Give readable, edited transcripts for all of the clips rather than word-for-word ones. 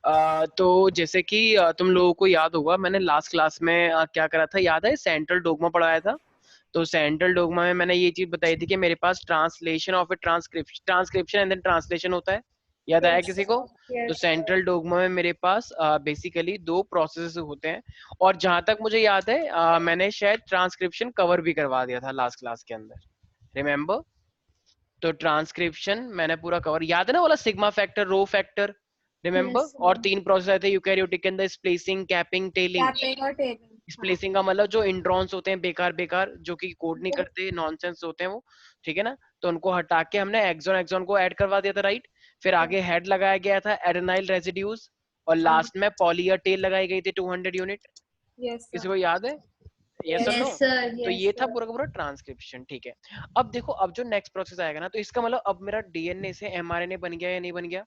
तो जैसे कि तुम लोगों को याद होगा, मैंने लास्ट क्लास में क्या करा था, याद है? सेंट्रल डोग्मा पढ़ाया था। तो सेंट्रल डोग्मा में मैंने ये चीज बताई थी कि मेरे पास translation of a transcription transcription and then translation होता है। याद आया Yes, किसी को? तो yes, sir. सेंट्रल डोग्मा में मेरे पास बेसिकली दो प्रोसेस होते हैं। और जहां तक मुझे याद है, मैंने शायद ट्रांसक्रिप्शन कवर भी करवा दिया था लास्ट क्लास के अंदर। रिमेम्बर? तो ट्रांसक्रिप्शन मैंने पूरा कवर, याद है ना वाला sigma factor, rho factor? Remember? Yes, और sir. तीन प्रोसेस आए थे यूकैरियोटिक के अंदर, स्प्लिसिंग, कैपिंग, टेलिंग। Tapping और tailing. हाँ. स्प्लिसिंग का मतलब जो इंट्रॉन्स होते हैं बेकार बेकार, जो कि कोड नहीं वो करते, नॉनसेंस होते हैं वो, ठीक है ना? तो उनको हटा के हमने एक्सॉन एक्सॉन को ऐड करवा दिया था, राइट? फिर आगे हेड लगाया गया था एडेनाइल रेसिड्यूज, और हाँ. लास्ट में पॉली या टेल लगाई गई थी 200 यूनिट। Yes, किसी sir. को याद है? यस और नो? Yes, sir. तो Yes, ये था sir. पूरा का पूरा ट्रांसक्रिप्शन, ठीक है। अब देखो, अब जो नेक्स्ट प्रोसेस आएगा ना, तो इसका मतलब अब मेरा डीएनए से एमआरएनए बन गया या नहीं बन गया?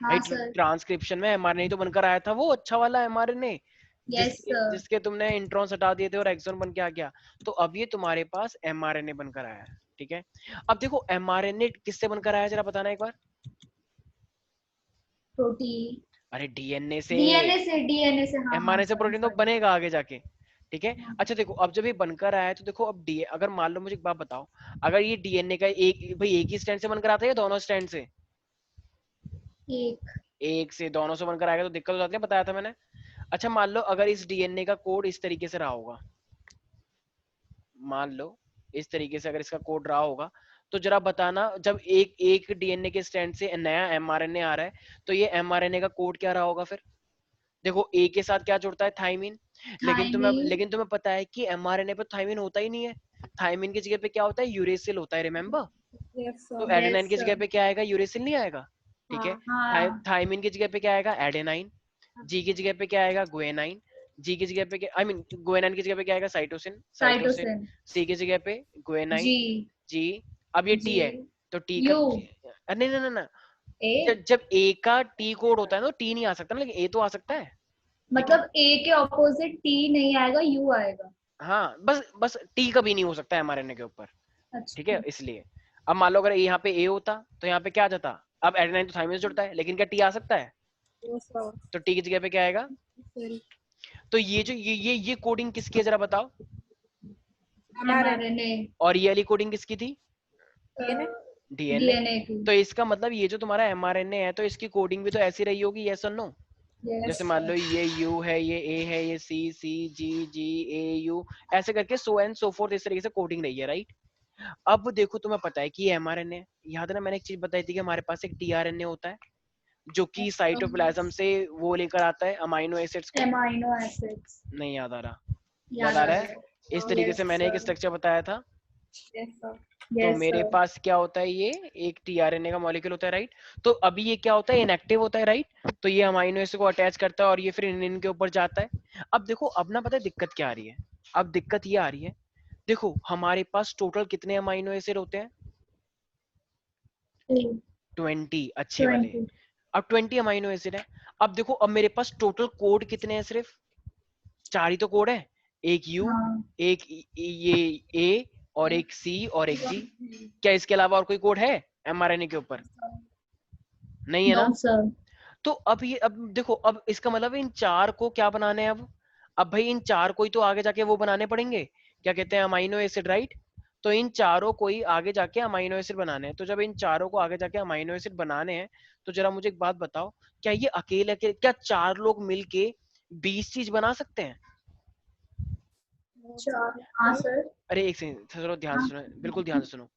भाई हाँ, sir. ट्रांसक्रिप्शन में एमआरएनए तो बनकर आया था, वो अच्छा वाला एमआरएनए Yes, जिसके sir. जिसके तुमने इंट्रॉन्स हटा दिए थे और एक्सॉन बन के आ गया। तो अब ये तुम्हारे पास एमआरएनए बनकर आया है, ठीक है। अब देखो एमआरएनए किससे बनकर आया, जरा बताना एक बार। Protein. अरे डीएनए से। DNA से. हाँ, हाँ. एमआरएनए से Sorry, प्रोटीन तो sorry. बनेगा आगे जाके, ठीक है। हाँ. अच्छा देखो, अब जब ये बनकर आया है, तो देखो अब डी, अगर मान लो, मुझे एक बात बताओ, अगर ये डीएनए का एक भाई एक ही स्ट्रैंड से बनकर आता है या दोनों स्ट्रैंड से? एक. एक से, दोनों से बनकर आएगा तो दिक्कत हो जाती है, बताया था मैंने। अच्छा मान लो अगर इस डीएनए का कोड इस तरीके से रहा होगा, मान लो इस तरीके से अगर इसका कोड रहा होगा, तो जरा बताना, जब एक एक डीएनए के स्ट्रैंड से नया एमआरएनए आ रहा है, तो ये एमआरएनए का कोड क्या रहा होगा फिर? देखो ए के साथ क्या जुड़ता है, थाइमिन। Thymine. लेकिन तुम्हें पता है कि एमआरएनए पे थाइमिन होता ही नहीं है। थाइमिन की जगह पे क्या होता है, यूरेसिल होता है, रिमेम्बर? Yes, तो sir. एडेनाइन Yes, की जगह sir. पे क्या आएगा, यूरेसिल नहीं आएगा, ठीक है। हाँ, हाँ. थाइमिन की जगह पे क्या आएगा, एडेनाइन। जी की जगह पे क्या आएगा, गुएनाइन। जी की जगह पे क्या, आई मीन गुएनाइन की जगह पे क्या आएगा, साइटोसिन साइटोसिन। Cytosine. सी की जगह पे गुएनाइन। G. जी। अब ये टी है, G. तो टी का U. नहीं नहीं नहीं, A. जब ए का टी कोड होता है ना, तो टी नहीं आ सकता ना, लेकिन ए तो आ सकता है, ठीक है। मतलब A के ऑपोजिट T नहीं आएगा, U आएगा. हाँ, बस बस टी कभी नहीं हो सकता है एमआरएनए के ऊपर, ठीक है, अच्छा. इसलिए। अब मान लो अगर यहाँ पे ए होता, तो यहाँ पे क्या आ जाता? अब एडेनाइन तो थाइमिन से जुड़ता है, लेकिन क्या टी आ सकता है? Yes, sir. तो टी की जगह पे क्या आएगा? Sorry. तो ये जो ये कोडिंग किसकी है, जरा बताओ। mRNA. और ये वाली कोडिंग किसकी थी? DNA. डीएनए। DNA की. तो इसका मतलब ये जो तुम्हारा एमआरएनए है, तो इसकी कोडिंग भी तो ऐसी रही होगी, यस और नो? Yes, जैसे मान sir. लो ये यू है, ये ए है, ये सी, सी जी, जी ए यू, ऐसे करके सो एंड सो फोर्थ, इस तरीके से कोडिंग रही है, राइट? अब देखो, तुम्हें पता है कि एमआरएनए, याद है ना मैंने एक चीज बताई थी कि हमारे पास एक टीआरएनए होता है, जो कि साइटोप्लाज्म से वो लेकर आता है अमाइनो एसिड्स को। Amino acids. नहीं याद आ रहा? याद याद आ आ रहा है? गया. इस तरीके Yes, से मैंने एक sir. स्ट्रक्चर बताया था। Yes, sir. तो Yes, मेरे sir. पास क्या होता है, ये एक टीआरएनए का मॉलिक्यूल होता है, राइट? तो अभी ये क्या होता है, इनएक्टिव होता है, राइट? तो ये अमाइनो एसिड को अटैच करता है और ये फिर इन के ऊपर जाता है। अब देखो, अब ना पता है दिक्कत क्या आ रही है? अब दिक्कत ये आ रही है, देखो हमारे पास टोटल कितने अमाइनो एसिड होते हैं? 2. 20 अच्छे वाले। 20. अब 20 अमाइनो एसिड है। अब देखो, अब मेरे पास टोटल कोड कितने हैं, सिर्फ चार ही तो कोड है। एक यू, हाँ. एक ये ए, और एक सी, और एक जी। क्या इसके अलावा और कोई कोड है एमआरएनए के ऊपर? नहीं है ना? No, sir. तो अब ये, अब देखो, अब इसका मतलब इन चार को क्या बनाने हैं अब भाई इन चार को ही तो आगे जाके वो बनाने पड़ेंगे, क्या कहते हैं, अमाइनो एसिड, राइट? तो इन चारों को ही आगे जाके अमाइनो एसिड बनाने हैं। तो जब इन चारों को आगे जाके अमाइनो एसिड बनाने हैं, तो जरा मुझे एक बात बताओ, क्या ये अकेले अकेले, क्या चार लोग मिलके 20 चीज बना सकते हैं? 4. हाँ, sir. अरे एक सेकंड, थोड़ा ध्यान से हाँ. सुनो, बिल्कुल ध्यान से सुनो।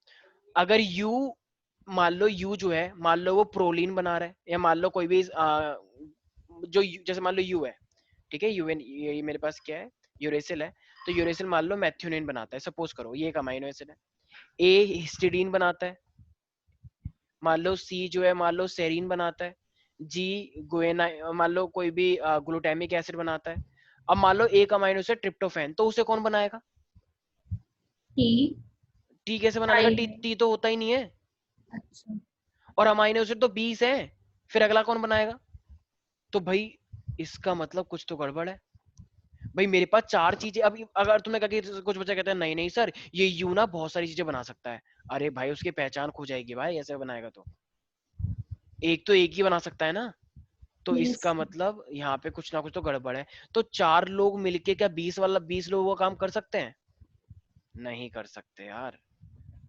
अगर यू, मान लो यू जो है, मान लो वो प्रोलीन बना रहा है, या मान लो कोई भी जैसे मान लो यू है, ठीक है, यूएन, ये मेरे पास क्या है, यूरेसिल है। तो यूरेसिल मान लो मैथ्यूनिन बनाता है, सपोज करो ये एक अमाइनो एसिड है। ए हिस्टिडीन बनाता है, मान लो सी जो है, मान लो सेरीन बनाता है। जी गुएना, मान लो कोई भी ग्लूटामिक एसिड बनाता है। अब मान लो एक अमाइनो एसिड ट्रिप्टोफैन, तो उसे कौन बनाएगा? T. टी कैसे बना लेगा? T Thymine. टी तो होता ही नहीं है। अच्छा. और अमाइनो एसिड तो 20 है, फिर अगला कौन बनाएगा? तो भाई इसका मतलब कुछ तो गड़बड़ है। भाई मेरे पास चार चीजें, अभी अगर तुमने कहा कि कुछ बच्चा कहता है नहीं नहीं सर, ये यू ना बहुत सारी चीजें बना सकता है, अरे भाई उसकी पहचान खो जाएगी भाई ऐसे बनाएगा तो। एक तो एक ही बना सकता है ना, तो Yes, इसका sir. मतलब यहाँ पे कुछ ना कुछ तो गड़बड़ है। तो 4 लोग मिलके क्या 20 लोगों का काम कर सकते हैं? नहीं कर सकते यार,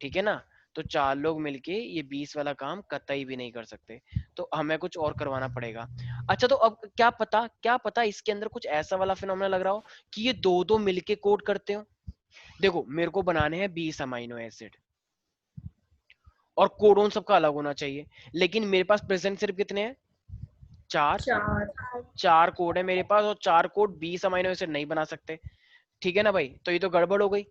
ठीक है ना। तो 4 लोग मिलके ये 20 वाला काम कतई भी नहीं कर सकते, तो हमें कुछ और करवाना पड़ेगा। अच्छा, तो अब क्या पता इसके अंदर कुछ ऐसा वाला फिनोमेना लग रहा हो कि ये दो दो मिलके कोड करते हो। देखो मेरे को बनाने हैं 20 अमाइनो एसिड और कोडोन सबका अलग होना चाहिए, लेकिन मेरे पास प्रेजेंट सिर्फ कितने हैं? 4। 4. 4 कोड है मेरे पास, और 4 कोड 20 अमाइनो एसिड नहीं बना सकते, ठीक है ना भाई। तो ये तो गड़बड़ हो गई।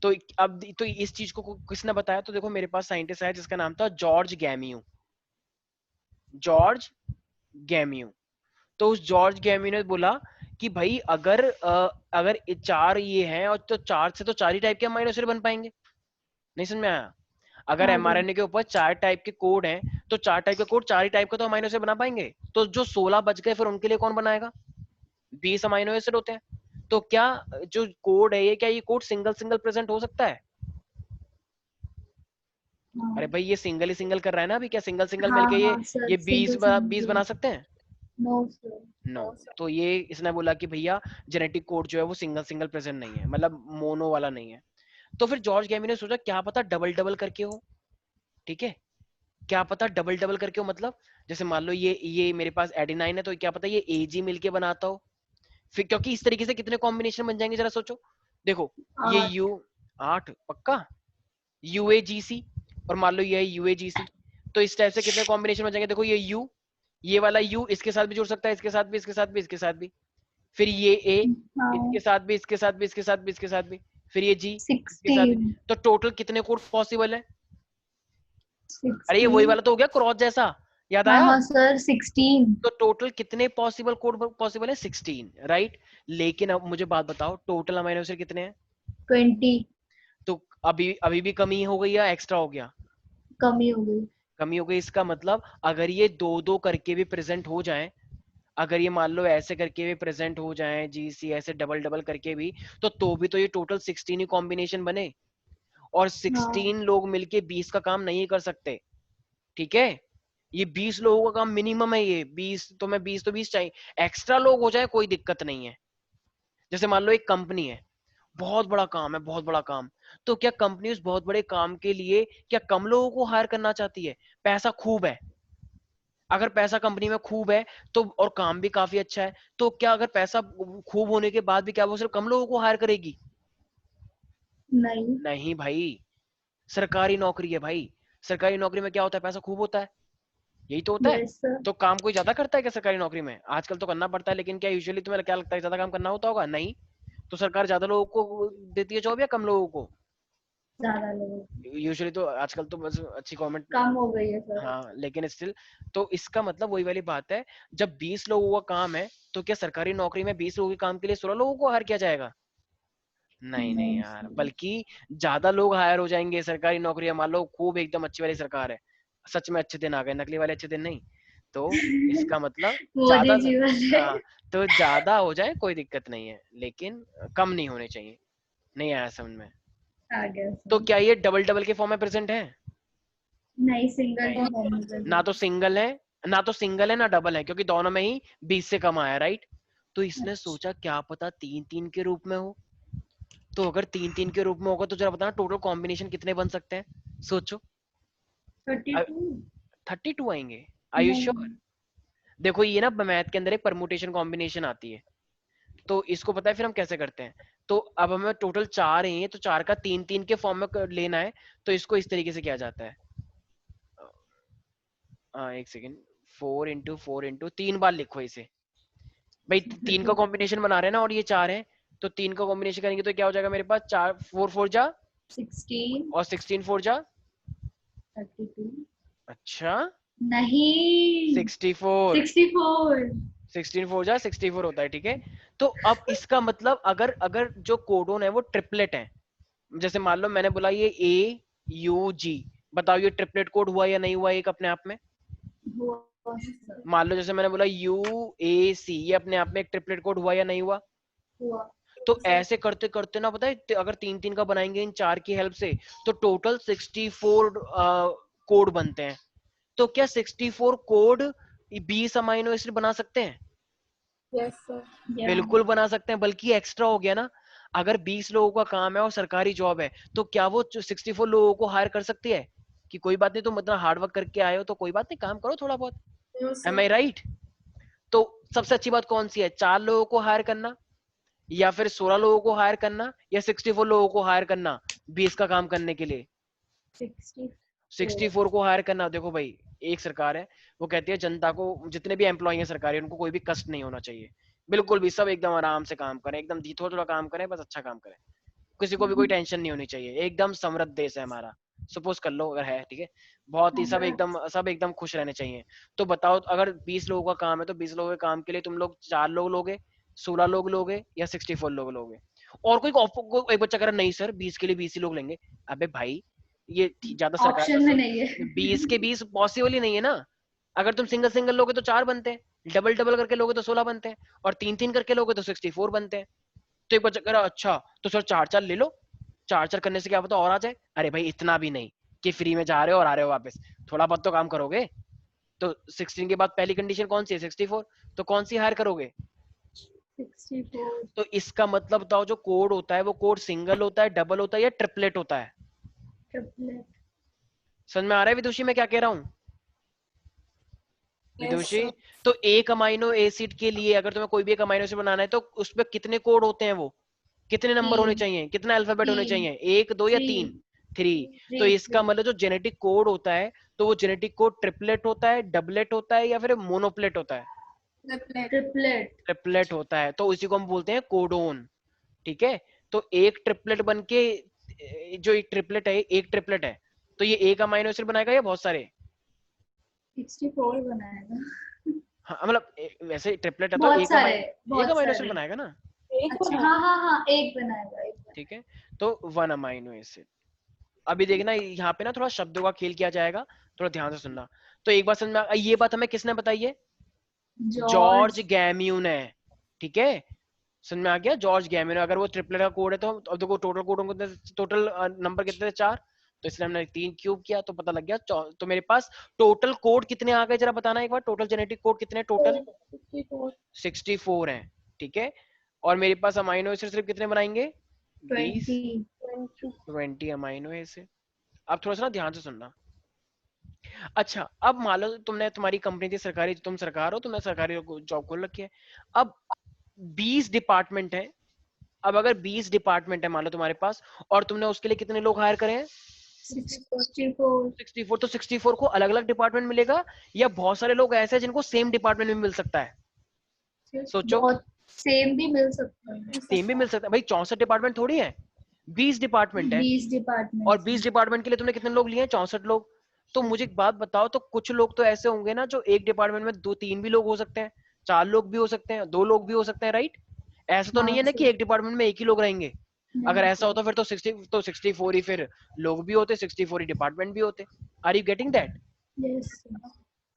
तो अब तो इस चीज को किसने बताया? तो देखो मेरे पास साइंटिस्ट है जिसका नाम था जॉर्ज गैम्यू। जॉर्ज गैम्यू। तो उस जॉर्ज गैम्यू ने बोला कि भाई अगर 4 ये हैं और तो 4 से तो 4 ही टाइप के अमाइनो एसिड बन पाएंगे। नहीं समझ में आया? अगर हाँ जी. एमआरएनए के ऊपर 4 टाइप के कोड हैं, तो 4 टाइप के कोड 4 ही टाइप का तो अमाइनो एसिड बना पाएंगे। तो जो 16 बच गए फिर उनके लिए कौन बनाएगा? 20 अमाइनो एसिड होते हैं। तो क्या जो कोड है ये, क्या ये कोड सिंगल सिंगल प्रेजेंट हो सकता है? अरे हाँ. भाई ये सिंगल ही सिंगल कर रहा है ना अभी, क्या सिंगल सिंगल हाँ मिलके हाँ सर, ये सिंगल 20 सिंगल. बना सकते हैं? No sir. नो। तो ये इसने बोला कि भैया जेनेटिक कोड जो है वो सिंगल सिंगल प्रेजेंट नहीं है, मतलब मोनो वाला नहीं है। तो फिर जॉर्ज गैमी ने सोचा क्या पता डबल डबल करके हो, ठीक है। क्या पता डबल डबल करके हो, मतलब जैसे मान लो ये मेरे पास एडेनाइन है, तो क्या पता ये एजी मिलके बनाता हो। फिर क्योंकि इस तरीके से कितने कॉम्बिनेशन बन जाएंगे जरा सोचो। देखो ये 8. यू 8 पक्का, यूएजीसी, और मान लो ये है यूएजीसी। तो इस टाइप से कितने कॉम्बिनेशन बन जाएंगे? देखो ये यू, ये वाला यू इसके साथ भी जुड़ सकता है, इसके साथ भी, इसके साथ भी, इसके साथ भी। फिर ये ए, इसके हाँ. साथ भी, इसके साथ भी, इसके साथ भी, इसके साथ भी। फिर ये जी, इसके साथ भी। 16. तो टोटल कितने कोड पॉसिबल है? अरे ये वही 16. वाला तो हो गया क्रॉस जैसा, याद हाँ आया? हाँ सर, 16. तो टोटल कितने पॉसिबल कोड पॉसिबल है? 16, राइट। लेकिन अब मुझे बात बताओ, टोटल अमाइनो एसिड कितने हैं? 20. तो अभी अभी भी कमी हो गई या एक्स्ट्रा हो गया? कमी हो गई. कमी हो गई। इसका मतलब अगर ये दो दो करके भी प्रेजेंट हो जाए, अगर ये मान लो ऐसे करके भी प्रेजेंट हो जाए जी सी, ऐसे डबल डबल करके भी, तो भी तो ये टोटल 16 ही कॉम्बिनेशन बने। और हाँ. 16 लोग मिलके 20 का काम नहीं कर सकते, ठीक है। ये 20 लोगों का काम मिनिमम है, ये 20 तो मैं 20 तो 20 चाहिए। एक्स्ट्रा लोग हो जाए कोई दिक्कत नहीं है। जैसे मान लो एक कंपनी है, बहुत बड़ा काम है, बहुत बड़ा काम। तो क्या कंपनी उस बहुत बड़े काम के लिए क्या कम लोगों को हायर करना चाहती है? पैसा खूब है, अगर पैसा कंपनी में खूब है तो, और काम भी काफी अच्छा है, तो क्या अगर पैसा खूब होने के बाद भी क्या वो सिर्फ कम लोगों को हायर करेगी? नहीं. नहीं भाई, सरकारी नौकरी है भाई। सरकारी नौकरी में क्या होता है? पैसा खूब होता है, यही तो होता है। Yes sir. तो काम कोई ज्यादा करता है क्या सरकारी नौकरी में? आजकल तो करना पड़ता है, लेकिन क्या यूजुअली तुम्हें क्या लगता है ज्यादा काम करना होता होगा? नहीं। तो सरकार ज्यादा लोगों को देती है जॉब या कम लोगों को? ज्यादा लोग. यूजुअली तो आजकल तो बस अच्छी गवर्नमेंट। कम हो गई है सर. हाँ लेकिन स्टिल, तो इसका मतलब वही वाली बात है, जब 20 लोगों का काम है, तो क्या सरकारी नौकरी में 20 लोगों के काम के लिए 16 लोगों को हायर किया जाएगा? नहीं नहीं नहीं यार, सर. बल्कि ज्यादा लोग हायर हो जाएंगे। सरकारी नौकरी मान लो खूब एकदम अच्छी वाली सरकार है, सच में अच्छे दिन आ गए, नकली वाले अच्छे दिन नहीं। तो इसका मतलब मोदी ज्यादा, जी वाले. हाँ, तो ज्यादा हो जाए कोई दिक्कत नहीं है, लेकिन कम नहीं होने चाहिए। नहीं आया समझ में? आ गया तो सर. क्या ये डबल डबल के फॉर्म में प्रेजेंट है? नहीं, सिंगल नहीं, का फॉर्म में ना तो present. सिंगल है, ना तो सिंगल है ना डबल है, क्योंकि दोनों में ही 20 से कम आया, राइट। तो इसने अच्छा. सोचा क्या पता तीन तीन के रूप में हो। तो अगर तीन तीन के रूप में होगा तो जरा बताना टोटल कॉम्बिनेशन कितने बन सकते हैं, सोचो। 32. 32 आएंगे? Are you sure? नहीं. देखो ये ना मैथ के अंदर एक परमुटेशन कॉम्बिनेशन आती है, तो इसको पता है फिर हम कैसे करते हैं। तो अब हमें टोटल 4 है, तो 4 का तीन तीन के फॉर्म में लेना है। तो इसको इस तरीके से किया जाता है, एक सेकेंड, 4 इंटू 3 बार लिखो इसे। भाई तीन का कॉम्बिनेशन बना रहे हैं ना, और ये 4 है, तो तीन का कॉम्बिनेशन करेंगे तो क्या हो जाएगा मेरे पास? 4 4 4 जा, 16. और 16 4 जा। 32. अच्छा, नहीं. 64। 64. 16 4 जा 64 होता है, ठीक है। तो अब इसका मतलब अगर अगर जो कोडोन है वो ट्रिपलेट है, जैसे मान लो मैंने बोला ये ए यू जी, बताओ ये ट्रिपलेट कोड हुआ या नहीं हुआ एक अपने आप में? हुआ है सर. मान लो जैसे मैंने बोला यू ए सी, ये अपने आप में एक ट्रिपलेट कोड हुआ या नहीं हुआ? हुआ. तो ऐसे करते करते ना, पता है अगर तीन तीन का बनाएंगे इन 4 की हेल्प से, तो टोटल 64 कोड बनते हैं। तो क्या 64 कोड 20 अमाइनो एसिड बना सकते हैं? Yes sir. बिल्कुल बना सकते हैं, बल्कि एक्स्ट्रा हो गया ना। अगर 20 लोगों का काम है और सरकारी जॉब है, तो क्या वो 64 लोगों को हायर कर सकती है कि कोई बात नहीं, तुम इतना हार्ड वर्क करके आए हो तो कोई बात नहीं, काम करो थोड़ा बहुत? एम आई राइट? तो सबसे अच्छी बात कौन सी है, 4 लोगों को हायर करना, या फिर 16 लोगों को हायर करना, या 64 लोगों को हायर करना 20 का काम करने के लिए? 64 को हायर करना। देखो भाई, एक सरकार है, वो कहती है जनता को, जितने भी एम्प्लॉय हैं सरकारी, उनको कोई भी कष्ट नहीं होना चाहिए, बिल्कुल भी, सब एकदम आराम से काम करें, एकदम थोड़ा थोड़ा काम करें, बस अच्छा काम करें, किसी को भी कोई टेंशन नहीं होनी चाहिए, एकदम समृद्ध देश है हमारा, सपोज कर लो अगर है, ठीक है, बहुत ही सब एकदम खुश रहने चाहिए। तो बताओ, अगर 20 लोगों का काम है, तो 20 लोगों के काम के लिए तुम लोग 4 लोग लोगे, 16 लोग लोगे, या 64 लोग लोगे? और कोई एक बच्चा कह रहा नहीं सर 20 के लिए 20 ही लोग लेंगे। अबे भाई, ये ज्यादा सरकार ऑप्शन में नहीं है। 20 के 20 पॉसिबल ही नहीं है ना। अगर तुम सिंगल सिंगल लोगे तो 4 बनते हैं, डबल डबल करके लोगे तो 16 बनते हैं, और 3 3 करके लोगे तो 64 बनते हैं। तो एक बच्चा कह रहा अच्छा तो सर 4 4 ले लो, 4 4 करने से क्या पता और आ जाए। अरे भाई इतना भी नहीं कि फ्री में जा रहे हो और आ रहे हो वापस, थोड़ा बहुत तो काम करोगे। तो 16 के बाद पहली कंडीशन कौन सी है, 64, तो कौन सी हायर करोगे? 64। तो इसका मतलब बताओ, जो कोड होता है वो कोड सिंगल होता है, डबल होता है, या ट्रिपलेट होता है? ट्रिपलेट। समझ में आ रहा है विदुषी मैं क्या कह रहा हूँ? विदुषी, तो एक अमाइनो एसिड के लिए अगर तुम्हें कोई भी एक अमाइनो एसिड बनाना है, तो उसमें कितने कोड होते हैं, वो कितने नंबर होने 3 चाहिए, कितना अल्फाबेट होने 3 चाहिए, 1 2 या 3? 3 3। तो 3 इसका मतलब जो जेनेटिक कोड होता है, तो वो जेनेटिक कोड ट्रिपलेट होता है, डबलेट होता है, या फिर मोनोप्लेट होता है? ट्रिपलेट। ट्रिपलेट होता है, तो उसी को हम बोलते हैं कोडोन। ठीक है, तो एक ट्रिपलेट बन के, जो एक ट्रिपलेट है, तो ये एक अमाइनो एसिड बनाएगा या बहुत सारे? 64 बनाएगा। हाँ मतलब वैसे ट्रिपलेट है तो बहुत एक सारे, एक बहुत अमाइनो एसिड सारे। बनाएगा ना। अच्छा, हाँ हाँ हाँ, एक बनाएगा, एक बनाएगा। ठीक है, तो 1 अमाइनो एसिड। अभी देखना यहाँ पे ना थोड़ा शब्दों का खेल किया जाएगा, थोड़ा ध्यान से सुनना। तो एक बात समझ में ये बात हमें किसने बताई है? George George. गैम्यून है। ठीक है, समझ में आ गया, जॉर्ज गैम्यून। अगर वो ट्रिपलेट का कोड है, तो अब देखो टोटल कोड कितने, टोटल नंबर कितने थे, 4, तो इसलिए हमने 3 क्यूब किया तो पता लग गया। तो मेरे पास टोटल कोड कितने आ गए, जरा बताना एक बार, टोटल जेनेटिक कोड कितने टोटल? 64 है। ठीक है, और मेरे पास अमाइनो एसिड सिर्फ कितने बनाएंगे, 20 20। 20 अमाइनो एसिड। अब थोड़ा सा ना ध्यान से सुनना। अच्छा, अब मान लो तुमने, तुम्हारी कंपनी थी सरकारी, तुम सरकार हो, तुमने सरकारी जॉब खोल रखी है। अब 20 डिपार्टमेंट है। अब अगर 20 डिपार्टमेंट है मान लो तुम्हारे पास, और तुमने उसके लिए कितने लोग हायर करे हैं, 64। 64। तो 64 को अलग अलग डिपार्टमेंट मिलेगा, या बहुत सारे लोग ऐसे हैं जिनको सेम डिपार्टमेंट में मिल सकता है? सोचो, बहुत सेम भी मिल सकता है। सेम भी मिल सकता है भाई, 64 डिपार्टमेंट थोड़ी है, 20 डिपार्टमेंट है। 20 और डिपार्टमेंट। 20 डिपार्टमेंट के लिए तुमने कितने लोग लिए हैं, 64 लोग। तो मुझे एक बात बताओ, तो कुछ लोग तो ऐसे होंगे ना, जो एक डिपार्टमेंट में 2 3 भी लोग हो सकते हैं, 4 लोग भी हो सकते हैं, 2 लोग भी हो सकते हैं, राइट? ऐसा तो नहीं हाँ है ना कि सर। एक डिपार्टमेंट में एक ही लोग रहेंगे। अगर नहीं ऐसा सर। होता फिर तो 64 ही फिर लोग भी होते, 64 ही डिपार्टमेंट भी होते। Are you getting that? Yes.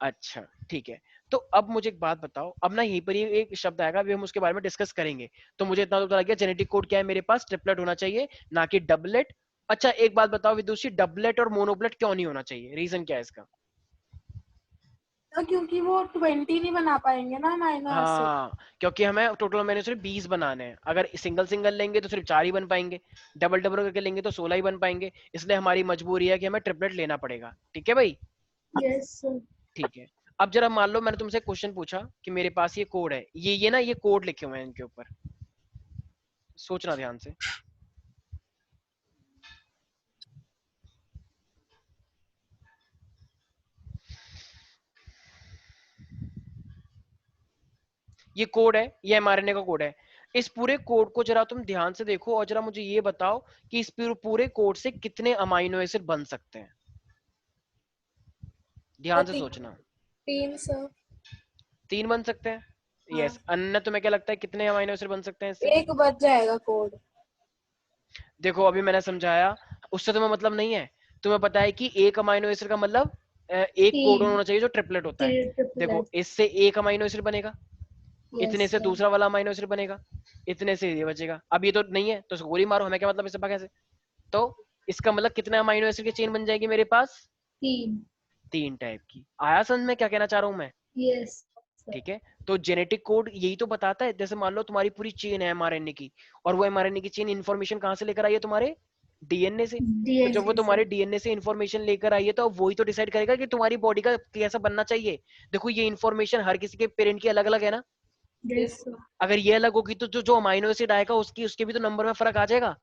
अच्छा, ठीक है। तो अब मुझे एक बात बताओ, अब ना यहीं पर ही एक शब्द आएगा, अभी हम उसके बारे में डिस्कस करेंगे। तो मुझे इतना तो पता लग गया, जेनेटिक कोड क्या है मेरे पास, ट्रिपलेट होना चाहिए, ना कि डबलेट। अच्छा एक बात बताओ विदुषी, डबलेट और मोनोप्लेट क्यों नहीं होना चाहिए, रीजन क्या है इसका? क्योंकि वो 20 नहीं बना पाएंगे ना अमाइनो एसिड। हाँ, क्योंकि हमें टोटल मैंने सिर्फ 20 बनाने हैं। अगर सिंगल सिंगल लेंगे तो सिर्फ 4 ही बन पाएंगे, डबल डबल करके लेंगे तो 16 ही बन पाएंगे। इसलिए हमारी मजबूरी है कि हमें ट्रिपलेट लेना पड़ेगा। ठीक है भाई? Yes sir. ठीक है। अब जरा मान लो मैंने तुमसे क्वेश्चन पूछा कि मेरे पास ये कोड है, ये ना ये कोड लिखे हुए हैं इनके ऊपर, सोचना ध्यान से। ये कोड है, ये एमआरएनए का कोड है। इस पूरे कोड को जरा तुम ध्यान से देखो, और जरा मुझे ये बताओ कि इस पूरे कोड से कितने अमाइनो एसिड बन सकते हैं। ध्यान से सोचना। 3 सर। 3 बन सकते हैं। हाँ। यस, अन्य तुम्हें क्या लगता है कितने अमाइनो एसिड बन सकते हैं इससे? एक बच जाएगा कोड। देखो अभी मैंने समझाया, उससे तुम्हें मतलब नहीं है। तुम्हें पता है कि एक अमाइनो एसिड का मतलब एक कोडोन 3। होना चाहिए जो ट्रिपलेट होता है। देखो ट्रिपलेट। इससे एक अमाइनो एसिड बनेगा, यस इतने से सर। दूसरा वाला अमाइनो एसिड बनेगा, इतने से ये बचेगा। अब ये तो नहीं है तो गोली मारो, हमें क्या मतलब इससे भागे से। तो इसका मतलब कितने अमाइनो एसिड की चेन बन जाएगी मेरे पास? 3। 3 टाइप की। आया समझ में क्या कहना चाह रहा हूँ मैं? यस ठीक है, तो जेनेटिक कोड यही तो बताता है। जैसे मान लो तुम्हारी पूरी चेन है एमआरएनए की, और वो एमआरएनए की चेन इन्फॉर्मेशन कहाँ से लेकर आई है? तुम्हारे डीएनए से। तो जब वो डीएनए से। तुम्हारे डीएनए से इन्फॉर्मेशन लेकर आई है, तो अब वही तो डिसाइड करेगा कि तुम्हारी बॉडी का कैसा बनना चाहिए। देखो ये इन्फॉर्मेशन हर किसी के पेरेंट की अलग अलग है ना। Yes sir. अगर ये अलग होगी तो जो अमाइनो एसिड आएगा उसकी उसके भी तो नंबर में फर्क आ जाएगा।